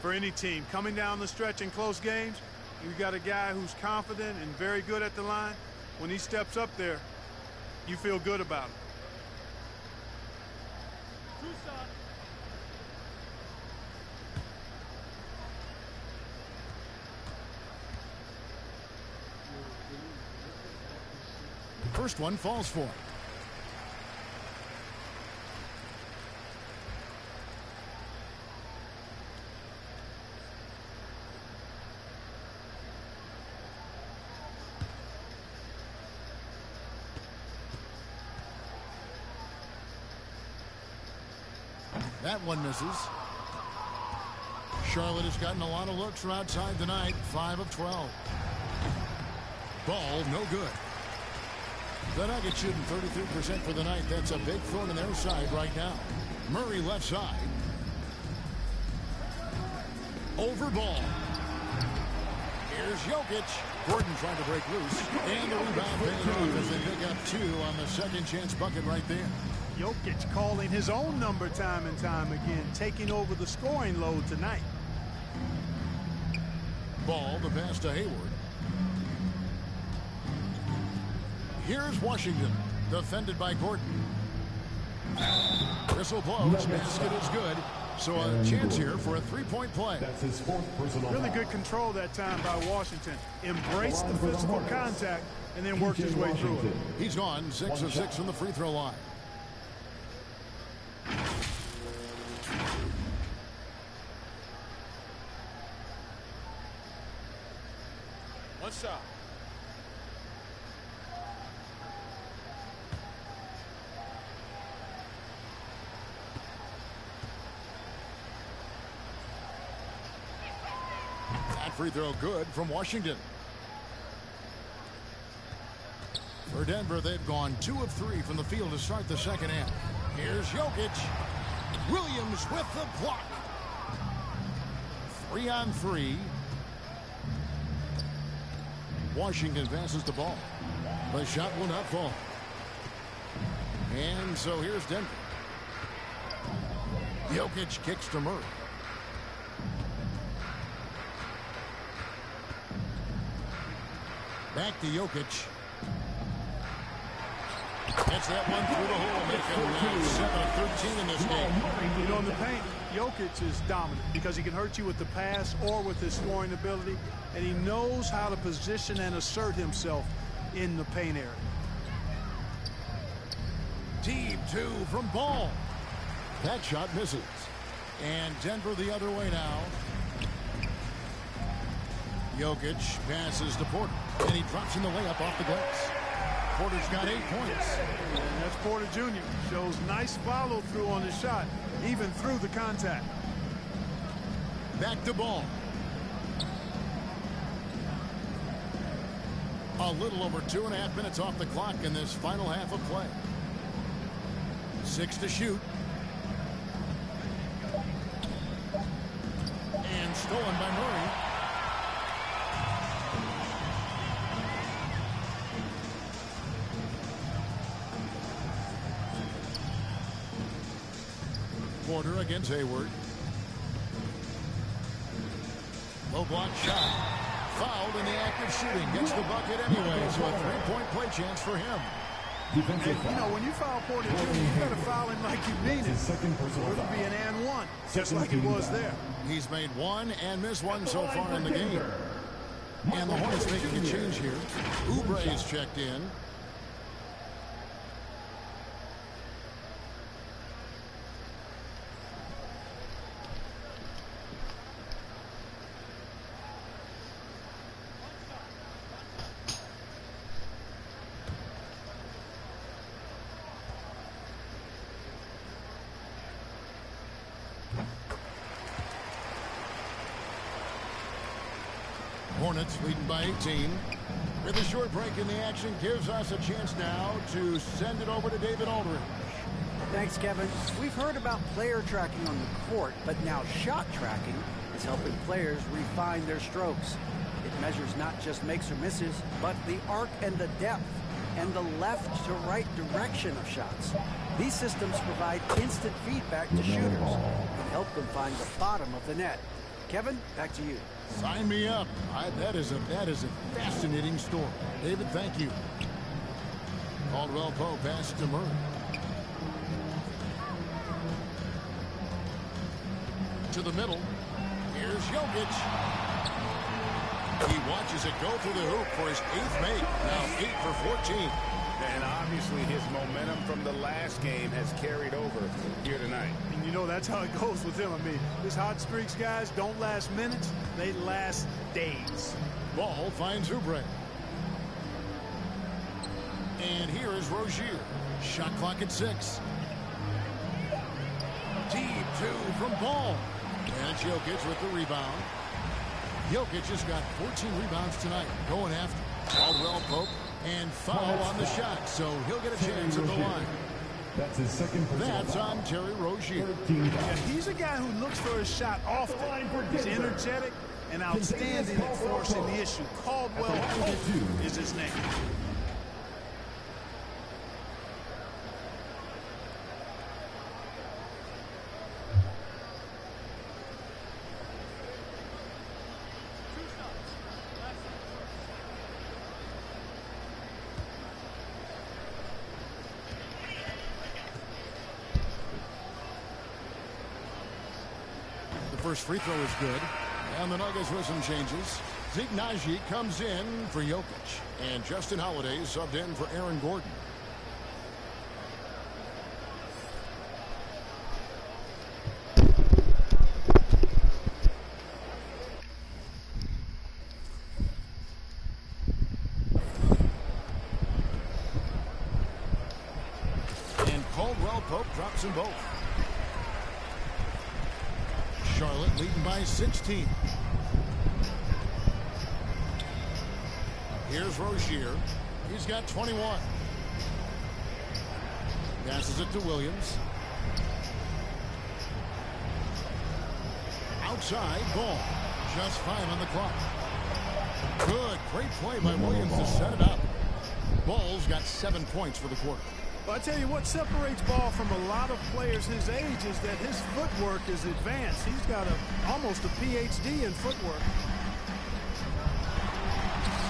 for any team. Coming down the stretch in close games, you've got a guy who's confident and very good at the line. When he steps up there, you feel good about him. First one falls for him. That one misses. Charlotte has gotten a lot of looks from outside tonight. 5 of 12. Ball, no good. The Nuggets shooting 33% for the night. That's a big thorn in their side right now. Murray left side. Over Ball. Here's Jokic. Gordon trying to break loose. And the rebound paying off as they pick up 2 on the second chance bucket right there. Jokic calling his own number time and time again, taking over the scoring load tonight. Ball, the pass to Hayward. Here's Washington, defended by Gordon. Whistle blows, basket is good. So a chance here for a three-point play. That's his fourth personal. Really good control that time by Washington. Embraced the physical contact and then worked his way through it. He's gone 6 of 6 from the free throw line. One shot. That free throw good from Washington. For Denver, they've gone 2 of 3 from the field to start the second half. Here's Jokic. Williams with the block. 3 on 3. Washington passes the ball. The shot will not fall. And so here's Denver. Jokic kicks to Murray. Back to Jokic. Gets that one through the hole, making 7 of 13 in this game. You know, in the paint, Jokic is dominant because he can hurt you with the pass or with his scoring ability, and he knows how to position and assert himself in the paint area. Team 2 from Ball. That shot misses. And Denver the other way now. Jokic passes to Porter, and he drops in the layup off the glass. Porter's got 8 points. And that's Porter Jr. Shows nice follow-through on the shot, even through the contact. Back to Ball. A little over 2.5 minutes off the clock in this final half of play. 6 to shoot. And stolen by Murray. Porter against Hayward. Low block shot. Fouled in the act of shooting. Gets the bucket anyway, so a three-point play chance for him. And, you know, when you foul Porter Jr., you got to foul him like you mean it. So it'll be an and one, just like it was there. He's made one and missed one so far in the game. And the Hornets making a change here. Oubre is checked in. Hornets leading by 18. With a short break in the action, gives us a chance now to send it over to David Aldridge. Thanks, Kevin. We've heard about player tracking on the court, but now shot tracking is helping players refine their strokes. It measures not just makes or misses, but the arc and the depth and the left to right direction of shots. These systems provide instant feedback to shooters and help them find the bottom of the net. Kevin, back to you. Sign me up. That is a fascinating story. David, thank you. Caldwell Pope passes to Murray. To the middle. Here's Jokic. He watches it go through the hoop for his 8th make. Now 8 for 14. And obviously his momentum from the last game has carried over here tonight. And you know, that's how it goes with him. I mean, his hot streaks, guys, don't last minutes. They last days. Ball finds Oubre. And here is Rozier. Shot clock at 6. Deep 2 from Ball. And it's Jokic with the rebound. Jokic has got 14 rebounds tonight. Going after Caldwell Pope. And foul on the shot, so he'll get a chance at the line. That's his second. That's on Terry Rozier. Yeah, he's a guy who looks for his shot often. He's energetic and outstanding at forcing the issue. Caldwell Pope is his name. First free throw is good. And the Nuggets with some changes. Zeke Naji comes in for Jokic. And Justin Holiday subbed in for Aaron Gordon. And Caldwell Pope drops them both. Charlotte leading by 16. Here's Rozier. He's got 21. Passes it to Williams. Outside, Ball. Just 5 on the clock. Good, great play by Williams to set it up. Ball's got 7 points for the quarter. Well, I tell you what separates Ball from a lot of players his age is that his footwork is advanced. He's got almost a PhD in footwork.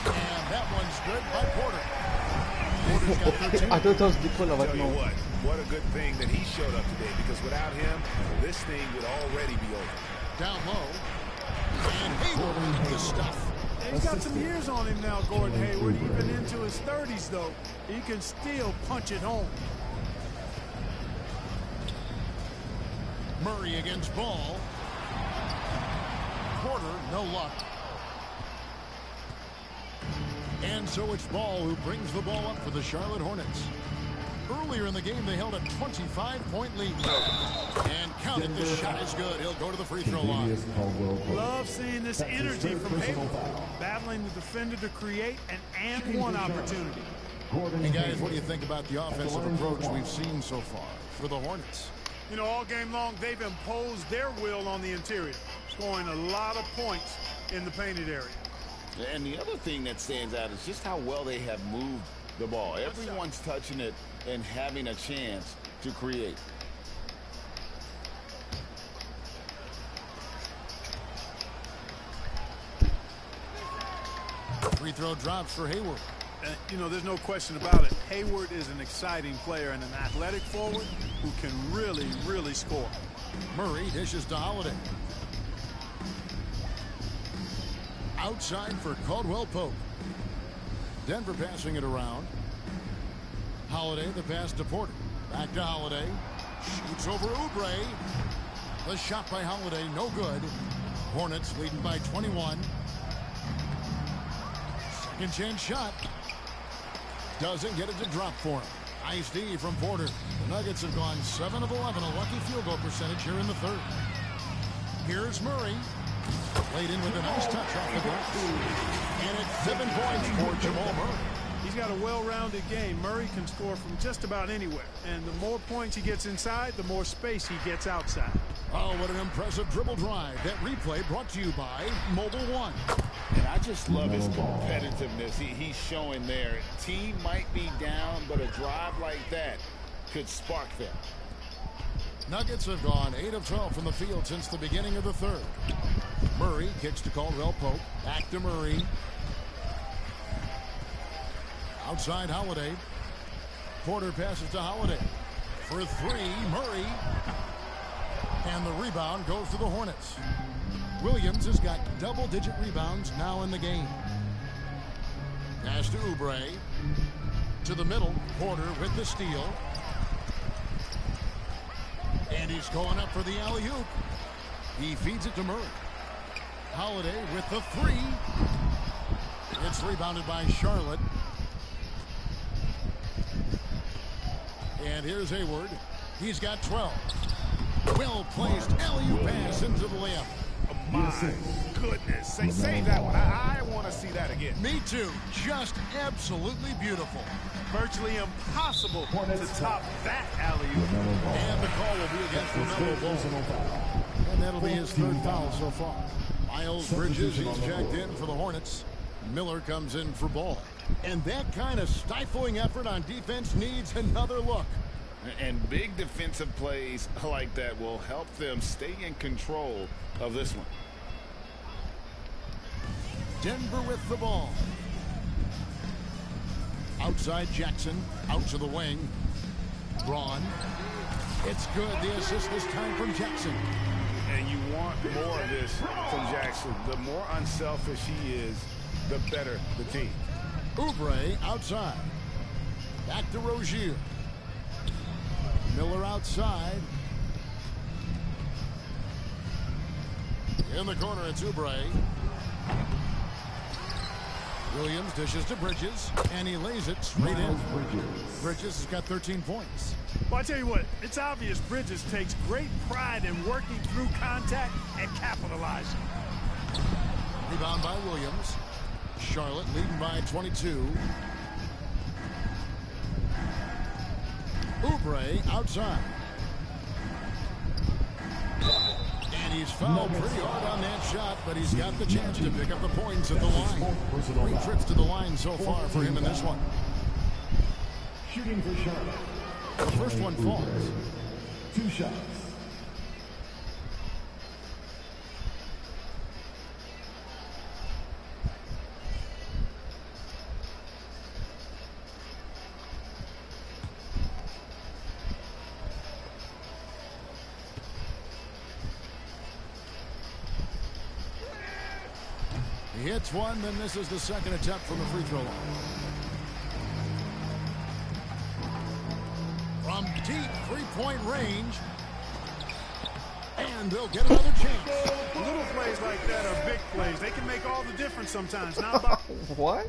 And that one's good by Porter. Porter's got 13. I thought that was different. Tell you what a good thing that he showed up today, because without him, this thing would already be over. Down low. And Hayward, the stuff. He's got some years on him now, Gordon Hayward. Even into his 30s, though, he can still punch it home. Murray against Ball. Porter, no luck. And so it's Ball who brings the ball up for the Charlotte Hornets. Earlier in the game, they held a 25-point lead. And count it, this shot is good. He'll go to the free throw line. Love seeing this energy from Hayward, battling the defender to create an and one opportunity. Hey, guys, what do you think about the offensive approach we've seen so far for the Hornets? You know, all game long, they've imposed their will on the interior, scoring a lot of points in the painted area. And the other thing that stands out is just how well they have moved the ball. Everyone's touching it and having a chance to create. Free throw drops for Hayward. You know, there's no question about it. Hayward is an exciting player and an athletic forward who can really, really score. Murray dishes to Holiday. Outside for Caldwell Pope. Denver passing it around. Holiday, the pass to Porter. Back to Holiday. Shoots over Oubre. The shot by Holiday, no good. Hornets leading by 21. Second chance shot. Doesn't get it to drop for him. Nice D from Porter. The Nuggets have gone 7 of 11, a lucky field goal percentage here in the third. Here's Murray. Played in with a nice touch off the glass. And it's 7 points for Jamal Murray. He's got a well-rounded game. Murray can score from just about anywhere. And the more points he gets inside, the more space he gets outside. Oh, what an impressive dribble drive. That replay brought to you by Mobile One. And I just love his competitiveness he's showing there. Team might be down, but a drive like that could spark them. Nuggets have gone 8 of 12 from the field since the beginning of the third. Murray kicks to Caldwell Pope. Back to Murray. Outside Holiday. Porter passes to Holiday. For 3, Murray. And the rebound goes to the Hornets. Williams has got double-digit rebounds now in the game. Pass to Oubre. To the middle. Porter with the steal. And he's going up for the alley-oop. He feeds it to Murray. Holiday with the 3. It's rebounded by Charlotte. And here's Hayward. He's got 12. Well-placed alley-oop pass into the layup. Oh, my goodness. Save that one. I want to see that again. Me too. Just absolutely beautiful. Virtually impossible to top that alley-oop. And the call will be against LaMelo Ball. And that'll be his 3rd foul so far. Miles Bridges, he's checked in for the Hornets. Miller comes in for Ball. And that kind of stifling effort on defense needs another look. And big defensive plays like that will help them stay in control of this one. Denver with the ball. Outside Jackson. Out to the wing. Braun. It's good. The assist this time from Jackson. And you want more of this from Jackson. The more unselfish he is, the better the team. Oubre outside. Back to Rozier. Miller outside. In the corner, it's Oubre. Williams dishes to Bridges, and he lays it straight in. Bridges has got 13 points. Well, I tell you what, it's obvious Bridges takes great pride in working through contact and capitalizing. Rebound by Williams. Charlotte leading by 22. Oubre outside. And he's fouled pretty hard on that shot, but he's got the chance to pick up the points at the line. 3 trips to the line so far for him in this one. Shooting for Charlotte. The first one falls. 2 shots. He hits one, then this is the second attempt from the free throw line. From deep 3-point range. And they'll get another chance. Little plays like that are big plays. They can make all the difference sometimes. Not about What?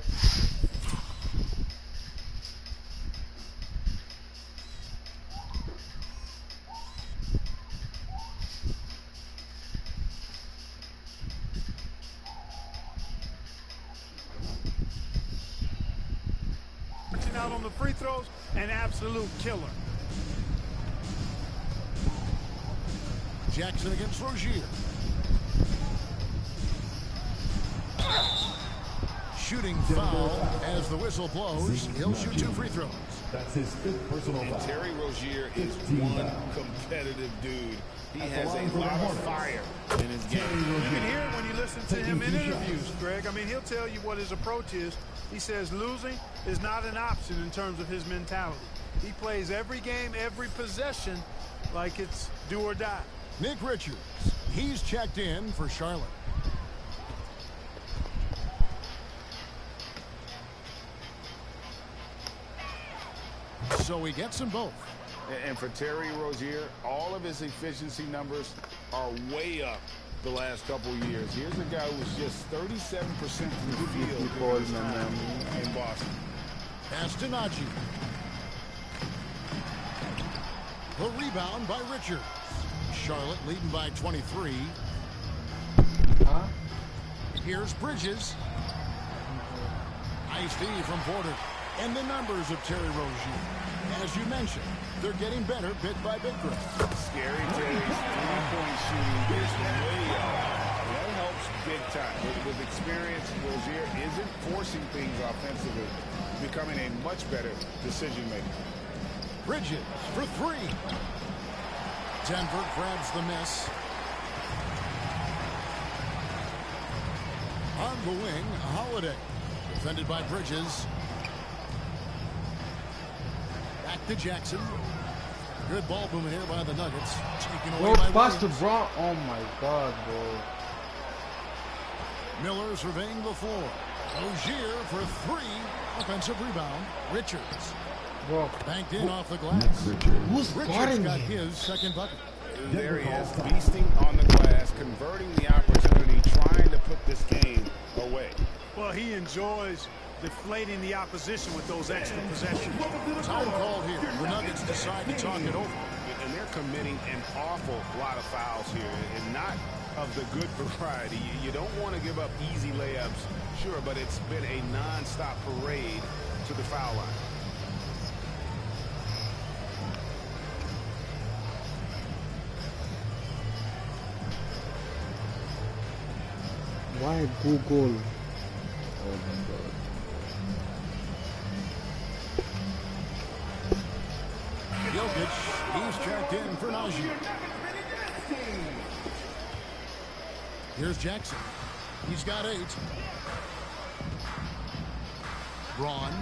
on the free throws, an absolute killer. Jackson against Rozier. Shooting foul as the whistle blows. He'll shoot 2 free throws. That's his 5th personal foul. Terry Rozier is one competitive dude. He has a lot of fire in his game. You can hear it when you listen to him in interviews, Greg. I mean, he'll tell you what his approach is. He says losing is not an option in terms of his mentality. He plays every game, every possession like it's do or die. Nick Richards, he's checked in for Charlotte. So he gets them both. And for Terry Rozier, all of his efficiency numbers are way up the last couple years. Here's a guy who's just 37% from the field in Boston. Pass to Najee. The rebound by Richards. Charlotte leading by 23. Here's Bridges. Nice D from Porter. And the numbers of Terry Rozier. As you mentioned, they're getting better bit by bit. Scary Terry's three-point shooting is way up. That helps big time. With experience, Rozier isn't forcing things offensively, becoming a much better decision maker. Bridges for 3. Denver grabs the miss. On the wing, Holiday. Defended by Bridges. Back to Jackson. Good ball movement here by the Nuggets. Taken away by pass to Williams. Brown. Oh my God, bro. Miller surveying the floor. Rozier for 3. Offensive rebound. Richards. Bro. Banked in off the glass. Who's Richards guarding got him? his second bucket. There he is, beasting on the glass, converting the opportunity, trying to put this game away. Well, he enjoys deflating the opposition with those extra possessions. Time called here. The Nuggets decide to talk it over. And they're committing an awful lot of fouls here, and not of the good variety. You don't want to give up easy layups, sure, but it's been a non-stop parade to the foul line. Why Google? Oh my God. Jokic, he's checked in for Najee. Here's Jackson. He's got 8. Braun.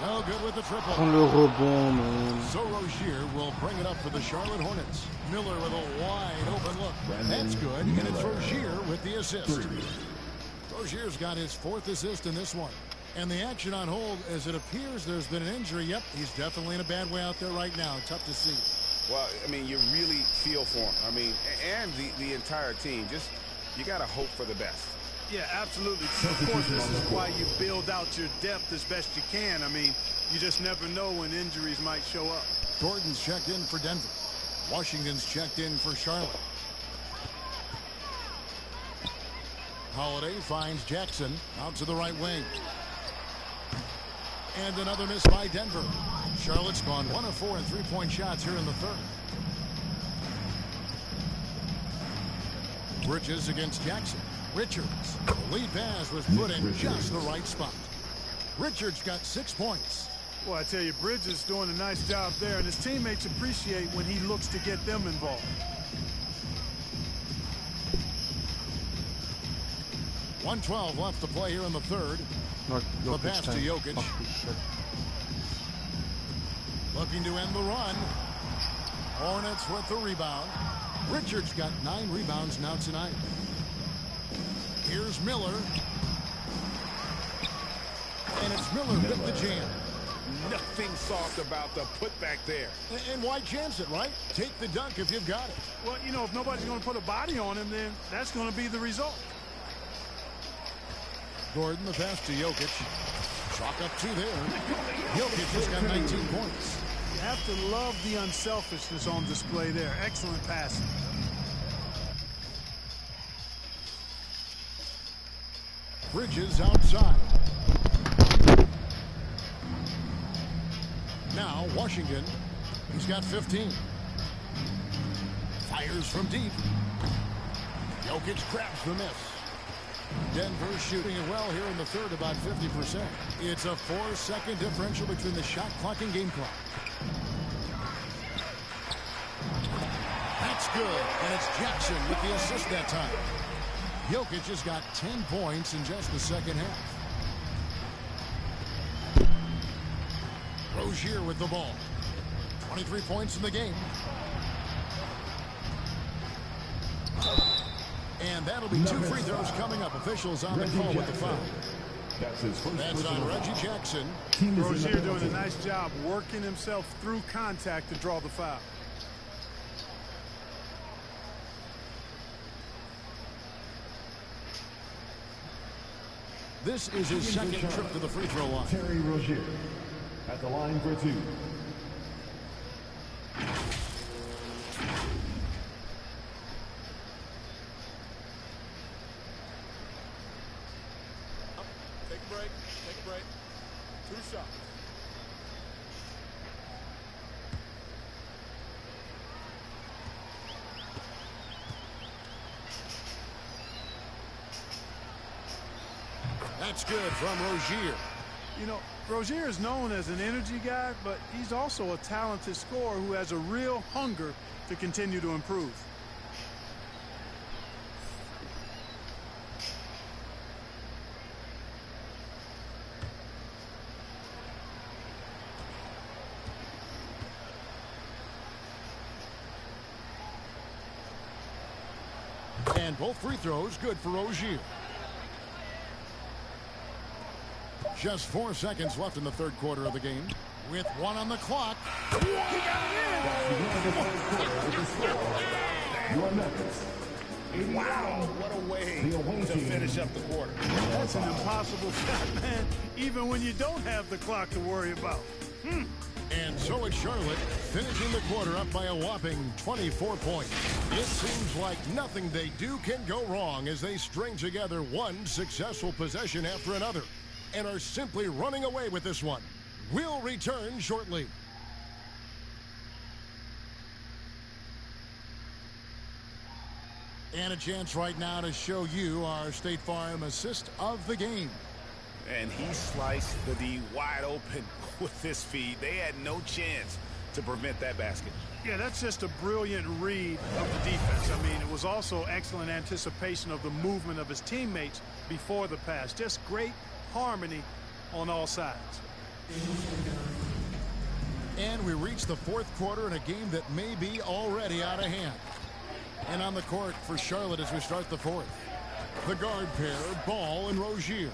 No good with the triple. Prends le rebond, man. So Rozier will bring it up for the Charlotte Hornets. Miller with a wide open look. That's good, and it's Rozier with the assist. Rozier's got his 4th assist in this one. And the action on hold, as it appears there's been an injury. Yep, he's definitely in a bad way out there right now. Tough to see. Well, I mean, you really feel for him. I mean, and the entire team. Just, you got to hope for the best. Yeah, absolutely. Of course, this is why you build out your depth as best you can. I mean, you just never know when injuries might show up. Gordon's checked in for Denver. Washington's checked in for Charlotte. Holiday finds Jackson out to the right wing. And another miss by Denver. Charlotte's gone 1 of 4 in three-point shots here in the 3rd. Bridges against Jackson. Richards. The lead pass was put in just the right spot. Richards got 6 points. Well, I tell you, Bridges is doing a nice job there, and his teammates appreciate when he looks to get them involved. .112 left to play here in the 3rd. The pass to Jokic. Looking to end the run. Hornets with the rebound. Richards got 9 rebounds now tonight. Here's Miller. And it's Miller with the jam. Nothing soft about the putback there. And why chance it, right? Take the dunk if you've got it. Well, you know, if nobody's going to put a body on him, then that's going to be the result. Gordon, the pass to Jokic. Chalk up 2 there. Jokic just got 19 points. You have to love the unselfishness on display there. Excellent passing. Bridges outside. Now, Washington. He's got 15. Fires from deep. Jokic grabs the miss. Denver shooting it well here in the third, about 50%. It's a 4-second differential between the shot clock and game clock. That's good, and it's Jackson with the assist that time. Jokic has got 10 points in just the second half. Rozier with the ball. 23 points in the game. And that'll be 2 free throws coming up. Officials on the call with the foul. That's on Reggie Jackson. Rozier doing a nice job working himself through contact to draw the foul. This is his second trip to the free throw line. Terry Rozier at the line for 2. Take a break. Take a break. 2 shots. That's good from Rozier. You know, Rozier is known as an energy guy, but he's also a talented scorer who has a real hunger to continue to improve. And both free throws good for Rozier. Just 4 seconds left in the third quarter of the game. With 1 on the clock. He got it in! Wow, what a way to finish up the quarter. That's an impossible shot, man, even when you don't have the clock to worry about. And so it's Charlotte, finishing the quarter up by a whopping 24 points. It seems like nothing they do can go wrong as they string together one successful possession after another and are simply running away with this one. We'll return shortly. And a chance right now to show you our State Farm assist of the game. And he sliced the D wide open with this feed. They had no chance to prevent that basket. Yeah, that's just a brilliant read of the defense. I mean, it was also excellent anticipation of the movement of his teammates before the pass. Just great harmony on all sides. And we reach the fourth quarter in a game that may be already out of hand. And on the court for Charlotte as we start the fourth. The guard pair, Ball and Rozier.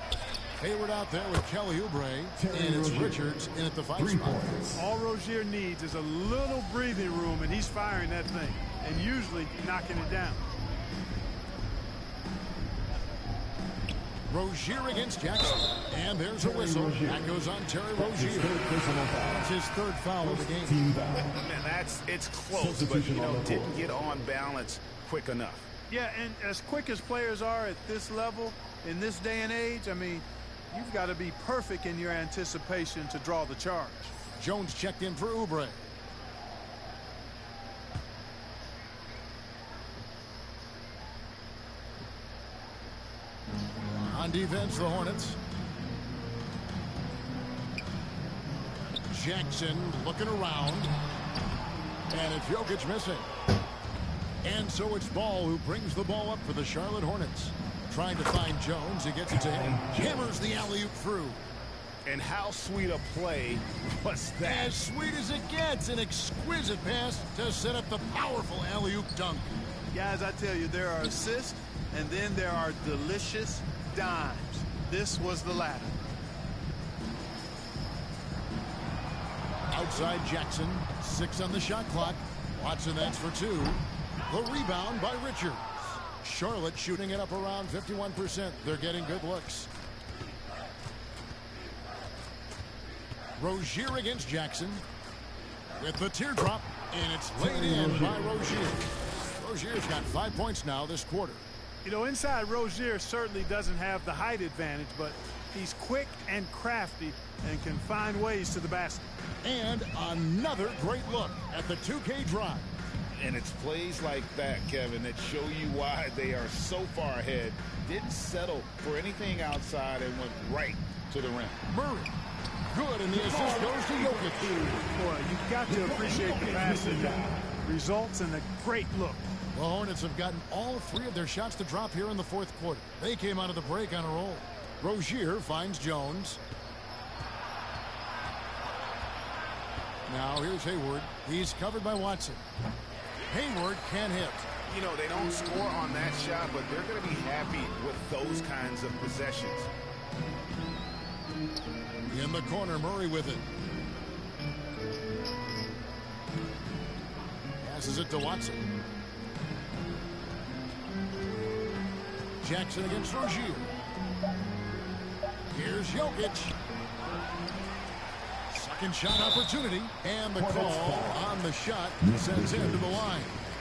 Hayward out there with Kelly Oubre, and it's Richards in at the 5 spot. All Rozier needs is a little breathing room, and he's firing that thing, and usually knocking it down. Rozier against Jackson, and there's a whistle. That goes on Terry Rozier. That's his third foul of the game. Man, it's close, but, you know, didn't get on balance quick enough. Yeah, and as quick as players are at this level, in this day and age, I mean, you've got to be perfect in your anticipation to draw the charge. Jones checked in for Oubre. On defense, the Hornets. Jackson looking around. And it's Jokic missing. And so it's Ball who brings the ball up for the Charlotte Hornets. Trying to find Jones. He gets it to him. Hammers the alley-oop through. And how sweet a play was that? As sweet as it gets. An exquisite pass to set up the powerful alley-oop dunk. Guys, I tell you, there are assists, and then there are delicious dimes. This was the latter. Outside Jackson. 6 on the shot clock. Watson, that's for 2. The rebound by Richards. Charlotte shooting it up around 51%. They're getting good looks. Rozier against Jackson. With the teardrop. And it's laid in by Rozier. Rozier's got 5 points now this quarter. You know, inside Rozier certainly doesn't have the height advantage, but He's quick and crafty and can find ways to the basket. And another great look at the 2K drive. And it's plays like that, Kevin, that show you why they are so far ahead. Didn't settle for anything outside and went right to the rim. Murray. Good, and the assist goes to Jokic. Boy, you've got to appreciate the passing. Results in a great look. The Hornets have gotten all 3 of their shots to drop here in the 4th quarter. They came out of the break on a roll. Rozier finds Jones. Now here's Hayward. He's covered by Watson. Hayward can't hit. You know, they don't score on that shot, but they're going to be happy with those kinds of possessions. In the corner, Murray with it. Passes it to Watson. Jackson against Rozier. Here's Jokic. Second shot opportunity. And the call on the shot sends him to the line.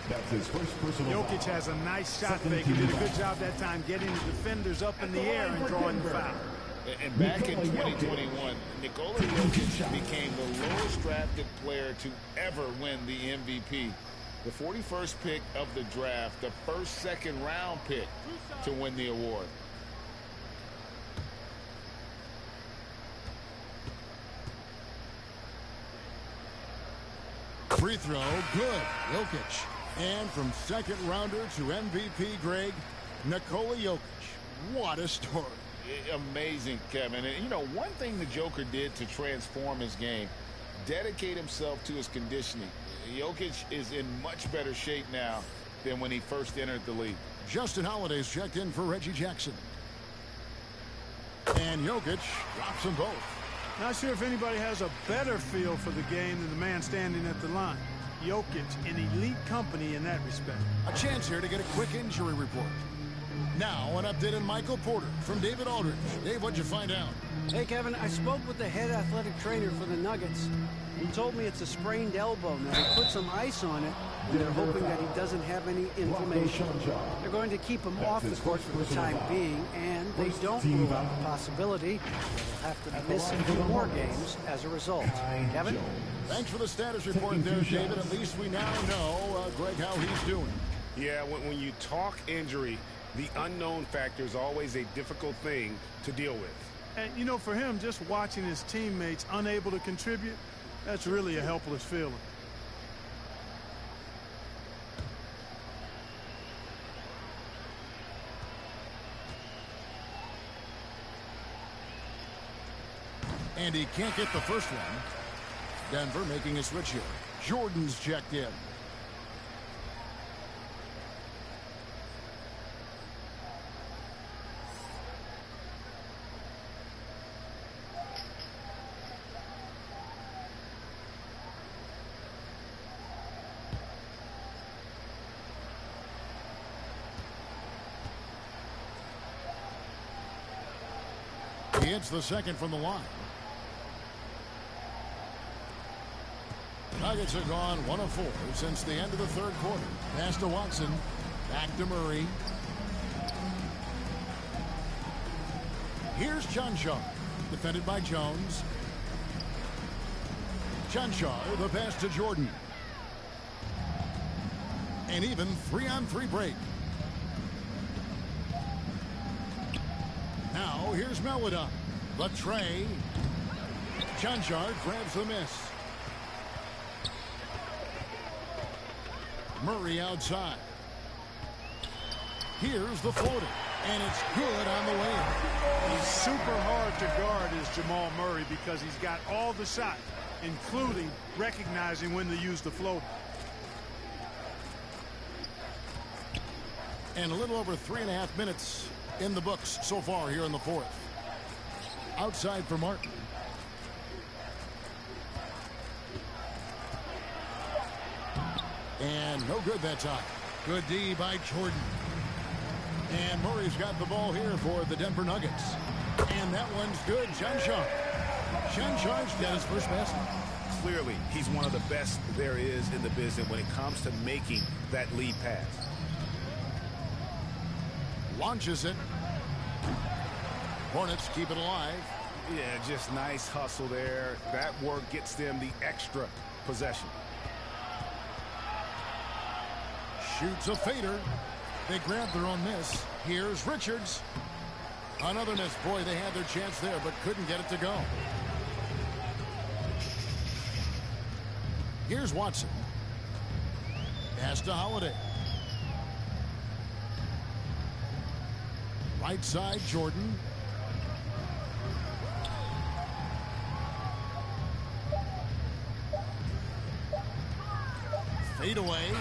That's his first personal Jokic has a nice shot fake. He did a good job that time getting the defenders up in the air and drawing the foul. And back in 2021, Nikola Jokic became the lowest drafted player to ever win the MVP. The 41st pick of the draft, the first second-round pick to win the award. Free throw, good. Jokic. And from second rounder to MVP, Greg, Nikola Jokic. What a story. Amazing, Kevin. And, you know, one thing the Joker did to transform his game, dedicate himself to his conditioning. Jokic is in much better shape now than when he first entered the league. Justin Holiday's checked in for Reggie Jackson. And Jokic drops them both. Not sure if anybody has a better feel for the game than the man standing at the line. Jokic in elite company in that respect. A chance here to get a quick injury report. Now an update on Michael Porter from David Aldridge. Dave, what'd you find out? Hey, Kevin, I spoke with the head athletic trainer for the Nuggets. He told me it's a sprained elbow. Now, they put some ice on it, and they're hoping that he doesn't have any inflammation. They're going to keep him off the court for the time being, and they don't rule out the possibility that he'll have to miss a few more games as a result. Kevin? Thanks for the status report there, David. At least we now know, Greg, how he's doing. Yeah, when you talk injury, the unknown factor is always a difficult thing to deal with. And, you know, for him, just watching his teammates unable to contribute, that's really a helpless feeling. And he can't get the first one. Denver making a switch here. Jordan's checked in. He hits the second from the line. Nuggets are gone 1 of 4 since the end of the third quarter. Pass to Watson. Back to Murray. Here's Cancar. Defended by Jones. Cancar, the pass to Jordan. An even 3-on-3 break. Now here's Melodon. The tray. Cancar grabs the miss. Murray outside. Here's the floater. And it's good on the way in. He's super hard to guard is Jamal Murray because he's got all the shots, including recognizing when to use the floater. And a little over 3.5 minutes in the books so far here in the fourth. Outside for Martin. And no good that time. Good D by Jordan. And Murray's got the ball here for the Denver Nuggets. And that one's good. Cancar. Cancar's got his first basket. Clearly, he's one of the best there is in the business when it comes to making that lead pass. Launches it. Hornets keep it alive. Yeah, just nice hustle there. That work gets them the extra possession. Shoots a fader. They grab their own miss. Here's Richards. Another miss. Boy, they had their chance there, but couldn't get it to go. Here's Watson. Pass to Holiday. Right side, Jordan. Fade away.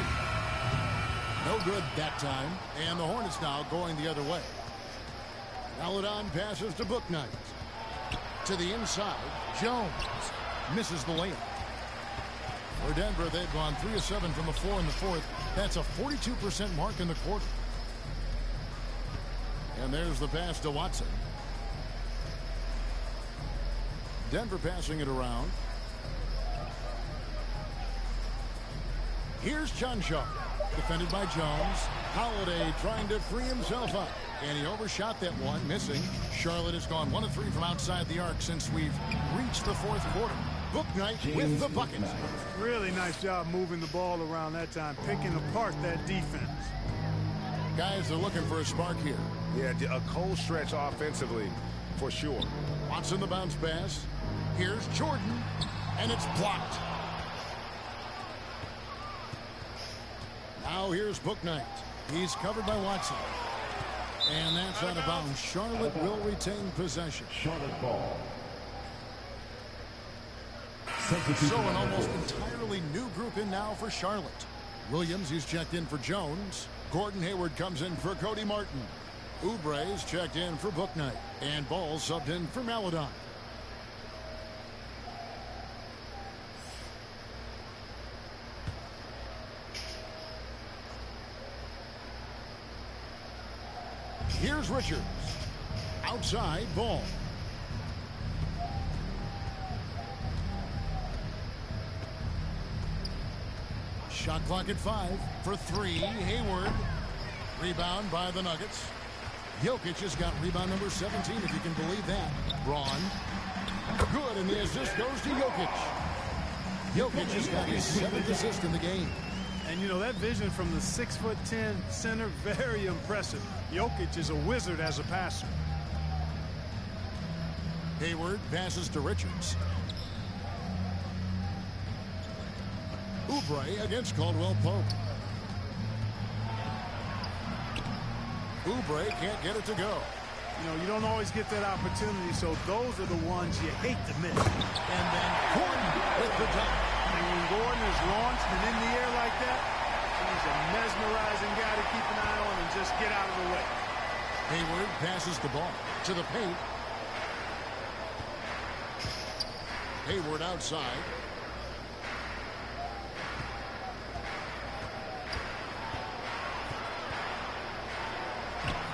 No good that time. And the Hornets now going the other way. Maledon passes to Bouknight. To the inside, Jones misses the layup. For Denver, they've gone 3 of 7 from the floor in the fourth. That's a 42% mark in the quarter. And there's the pass to Watson. Denver passing it around. Here's John Shaw. Defended by Jones. Holiday trying to free himself up. And he overshot that one, missing. Charlotte has gone 1 of 3 from outside the arc since we've reached the fourth quarter. Bouknight with the bucket. Really nice job moving the ball around that time, picking apart that defense. Guys are looking for a spark here. Yeah, a cold stretch offensively, for sure. Watson the bounce pass. Here's Jordan, and it's blocked. Now here's Bouknight. He's covered by Watson. And that's out of bounds. Charlotte will retain possession. Charlotte ball. So an almost entirely new group in now for Charlotte. Williams, who's checked in for Jones. Gordon Hayward comes in for Cody Martin. Oubre's checked in for Bouknight. And Ball subbed in for Maledon. Here's Richards. Outside, Ball. Shot clock at 5 for 3. Hayward. Rebound by the Nuggets. Jokic has got rebound number 17, if you can believe that. Braun. Good, and the assist goes to Jokic. Jokic has got his 7th assist in the game. And, you know, that vision from the 6'10" center, very impressive. Jokic is a wizard as a passer. Hayward passes to Richards. Oubre against Caldwell Pope. Oubre can't get it to go. You know, you don't always get that opportunity, so those are the ones you hate to miss. And then Gordon with the dunk. And when Gordon is launched and in the air like that, he's a mesmerizing guy to keep an eye on and just get out of the way. Hayward passes the ball to the paint. Hayward outside.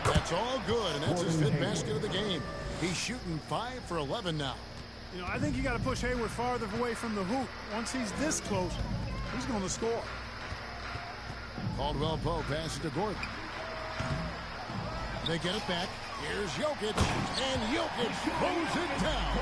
That's all good, and that's his 5th basket of the game. He's shooting 5 for 11 now. You know, I think you got to push Hayward farther away from the hoop. Once he's this close, he's going to score. Caldwell Pope passes to Gordon. They get it back. Here's Jokic, and Jokic throws it down.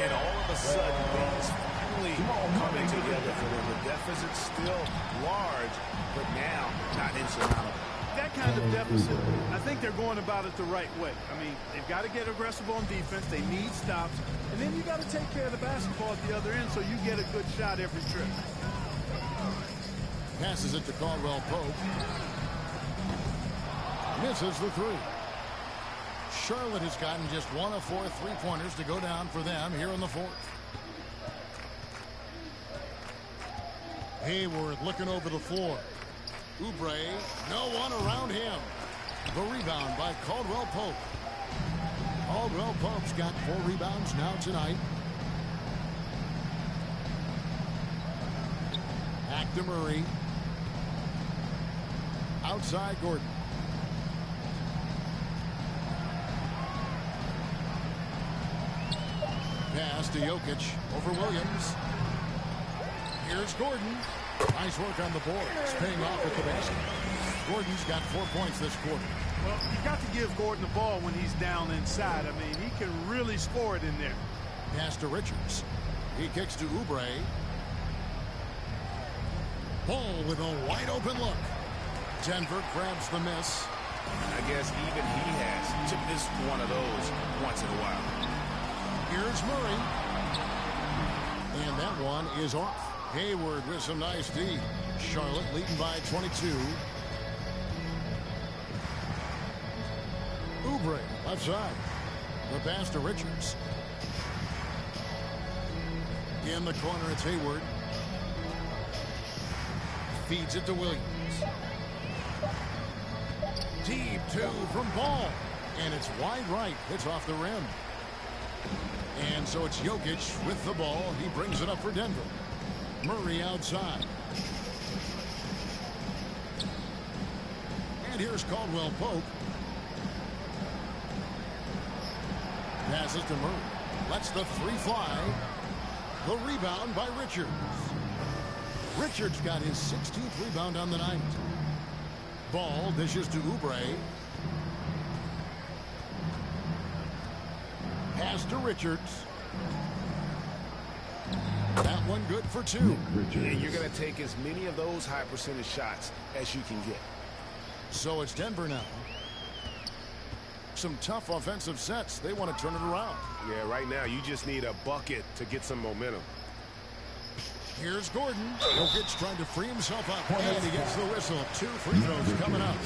And all of a sudden, things finally coming together for them. The deficit's still large, but now not insurmountable. That kind of deficit, I think they're going about it the right way. I mean, they've got to get aggressive on defense. They need stops. And then you got to take care of the basketball at the other end so you get a good shot every trip. Passes it to Caldwell Pope. Misses the 3. Charlotte has gotten just 1 of 4 3-pointers to go down for them here in the 4th. Hayward looking over the floor. Oubre, no one around him. The rebound by Caldwell Pope. Caldwell Pope's got 4 rebounds now tonight. Back to Murray. Outside Gordon. Pass to Jokic over Williams. Here's Gordon. Nice work on the board. It's paying off at the basket. Gordon's got 4 points this quarter. Well, you got to give Gordon the ball when he's down inside. I mean, he can really score it in there. Pass to Richards. He kicks to Oubre. Ball with a wide open look. Denver grabs the miss. I guess even he has to miss one of those once in a while. Here's Murray. And that one is off. Hayward with some nice D. Charlotte leading by 22. Oubre, left side. The pass to Richards. In the corner, it's Hayward. Feeds it to Williams. Deep two from Ball. And it's wide right. Hits off the rim. And so it's Jokic with the ball. He brings it up for Denver. Murray outside. And here's Caldwell Pope. Passes to Murray. Lets the three fly. The rebound by Richards. Richards got his 16th rebound on the night. Ball dishes to Oubre. Pass to Richards. That one good for two. And you're going to take as many of those high percentage shots as you can get. So it's Denver now. Some tough offensive sets. They want to turn it around. Yeah, right now you just need a bucket to get some momentum. Here's Gordon. Jokic trying to free himself up. And he gets the whistle. 2 free throws coming up.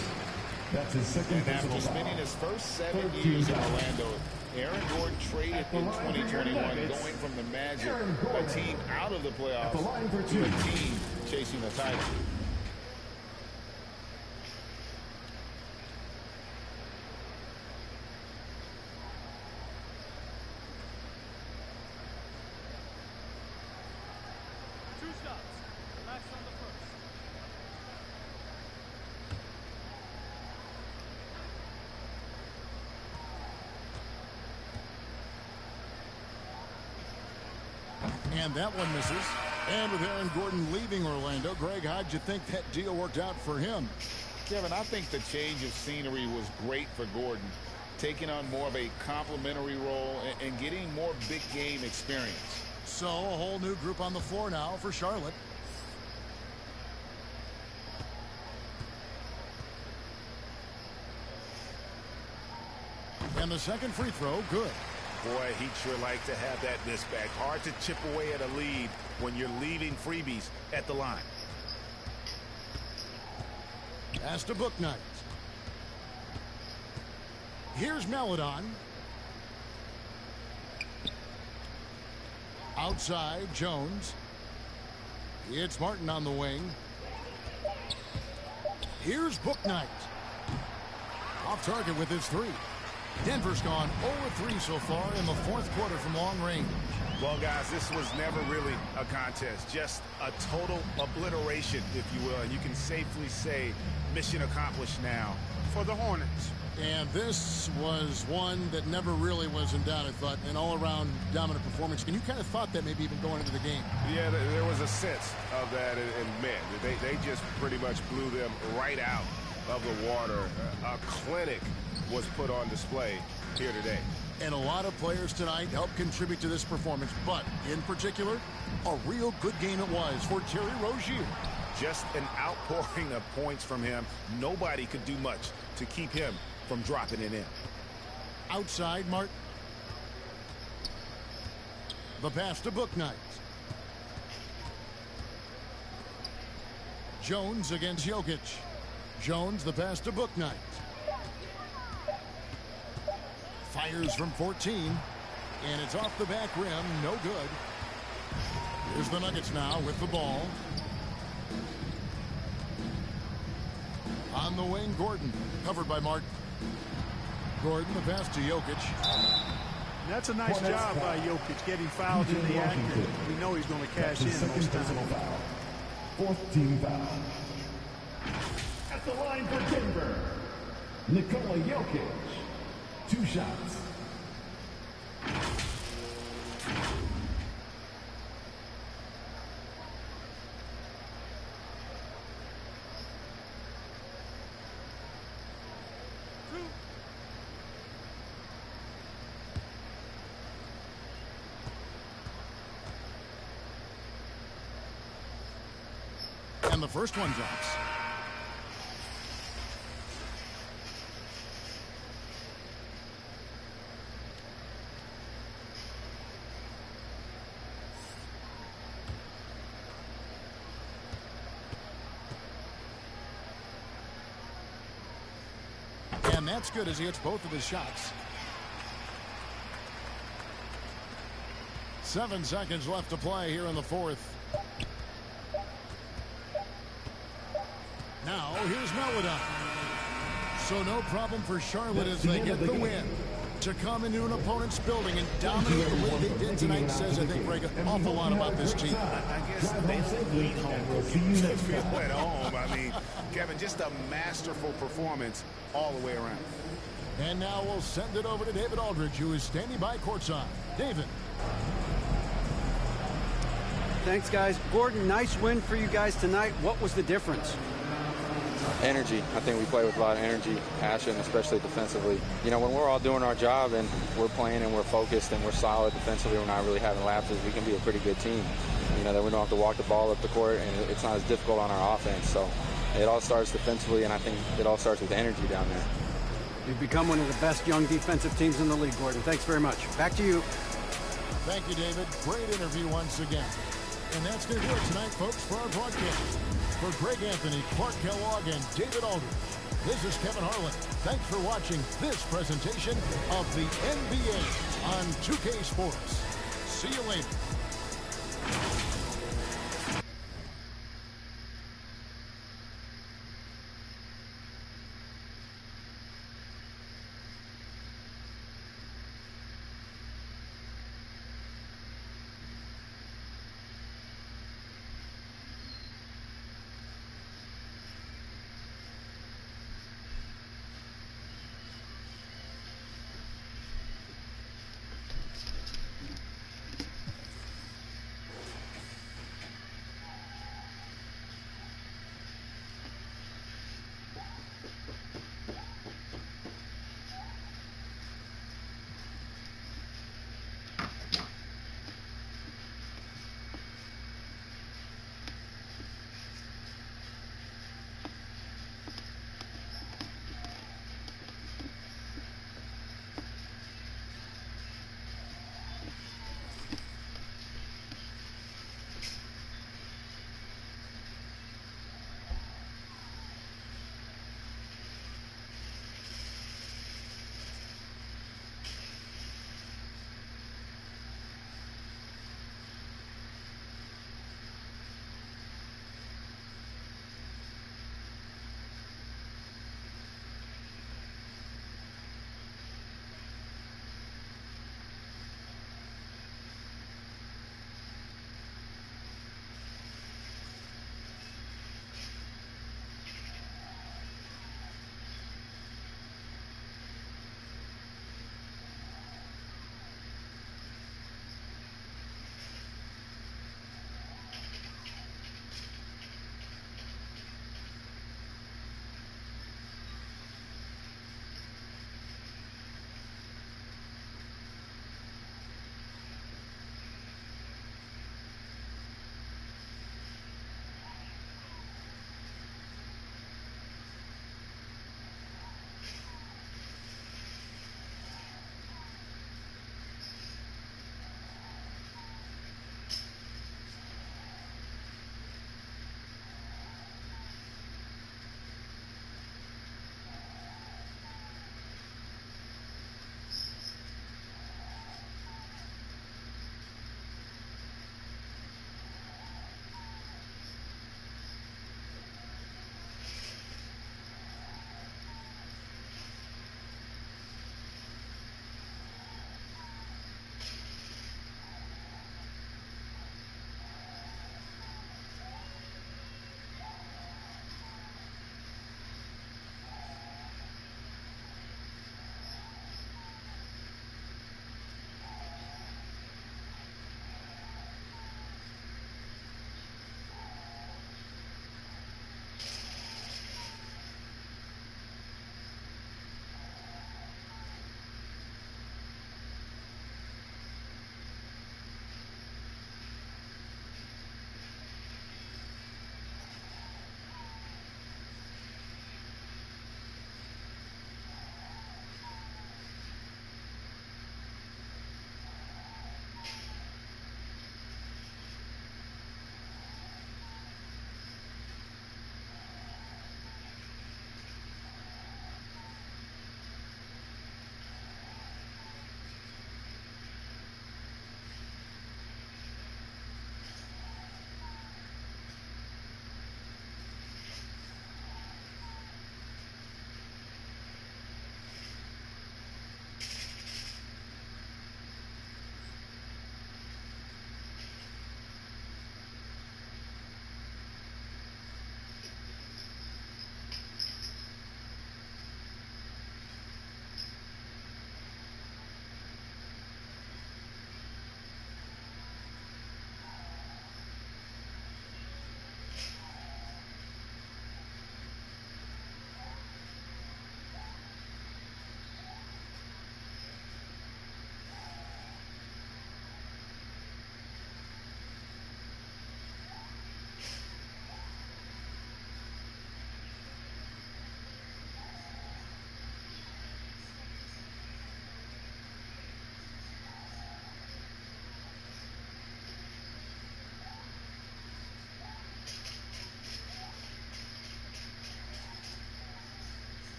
That's his second. And after spending his first 7 years in Orlando, Aaron Gordon traded in 2021, going from the Magic, a team out of the playoffs, to a team chasing a title. And that one misses. And with Aaron Gordon leaving Orlando, Greg, how'd you think that deal worked out for him? Kevin, I think the change of scenery was great for Gordon, taking on more of a complimentary role and getting more big game experience. So a whole new group on the floor now for Charlotte. And the second free throw, good. Boy, he'd sure like to have that miss back. Hard to chip away at a lead when you're leaving freebies at the line. Pass to Bouknight. Here's Maledon. Outside, Jones. It's Martin on the wing. Here's Bouknight. Off target with his three. Denver's gone 0-3 so far in the fourth quarter from long range. Well, guys, this was never really a contest. Just a total obliteration, if you will. And you can safely say mission accomplished now for the Hornets. And this was one that never really was in doubt, I thought. An all-around dominant performance. And you kind of thought that maybe even going into the game. Yeah, there was a sense of that. And man, they just pretty much blew them right out of the water. A clinic was put on display here today. And a lot of players tonight helped contribute to this performance, but in particular, a real good game it was for Terry Rozier. Just an outpouring of points from him. Nobody could do much to keep him from dropping it in. Outside, Martin. The pass to Bouknight. Jones against Jokic. Jones, the pass to Bouknight. Fires from 14, and it's off the back rim, no good. Here's the Nuggets now with the ball. On the wing, Gordon, covered by Martin. Gordon, the pass to Jokic. That's a nice job by Jokic, getting fouled in the act. We know he's going to cash in most times. Fourth team foul. At the line for Denver, Nikola Jokic. 2 shots. And the first one drops. And that's good as he hits both of his shots. 7 seconds left to play here in the fourth. Now here's Meledon. So no problem for Charlotte as they get the win. To come into an opponent's building and dominate the way they did tonight says, I think, Greg, an awful lot about this team. I guess they lead home. They feel at home. I mean, Kevin, just a masterful performance all the way around. And now we'll send it over to David Aldridge, who is standing by courtside. David. Thanks, guys. Gordon, nice win for you guys tonight. What was the difference? Energy. I think we play with a lot of energy, passion, especially defensively. You know, when we're all doing our job and we're playing and we're focused and we're solid defensively, we're not really having lapses, we can be a pretty good team. You know, that we don't have to walk the ball up the court, and it's not as difficult on our offense. So it all starts defensively, and I think it all starts with energy down there. You've become one of the best young defensive teams in the league, Gordon. Thanks very much. Back to you. Thank you, David. Great interview once again. And that's going to do it tonight, folks, for our broadcast. For Greg Anthony, Clark Kellogg, and David Aldridge, this is Kevin Harlan. Thanks for watching this presentation of the NBA on 2K Sports. See you later.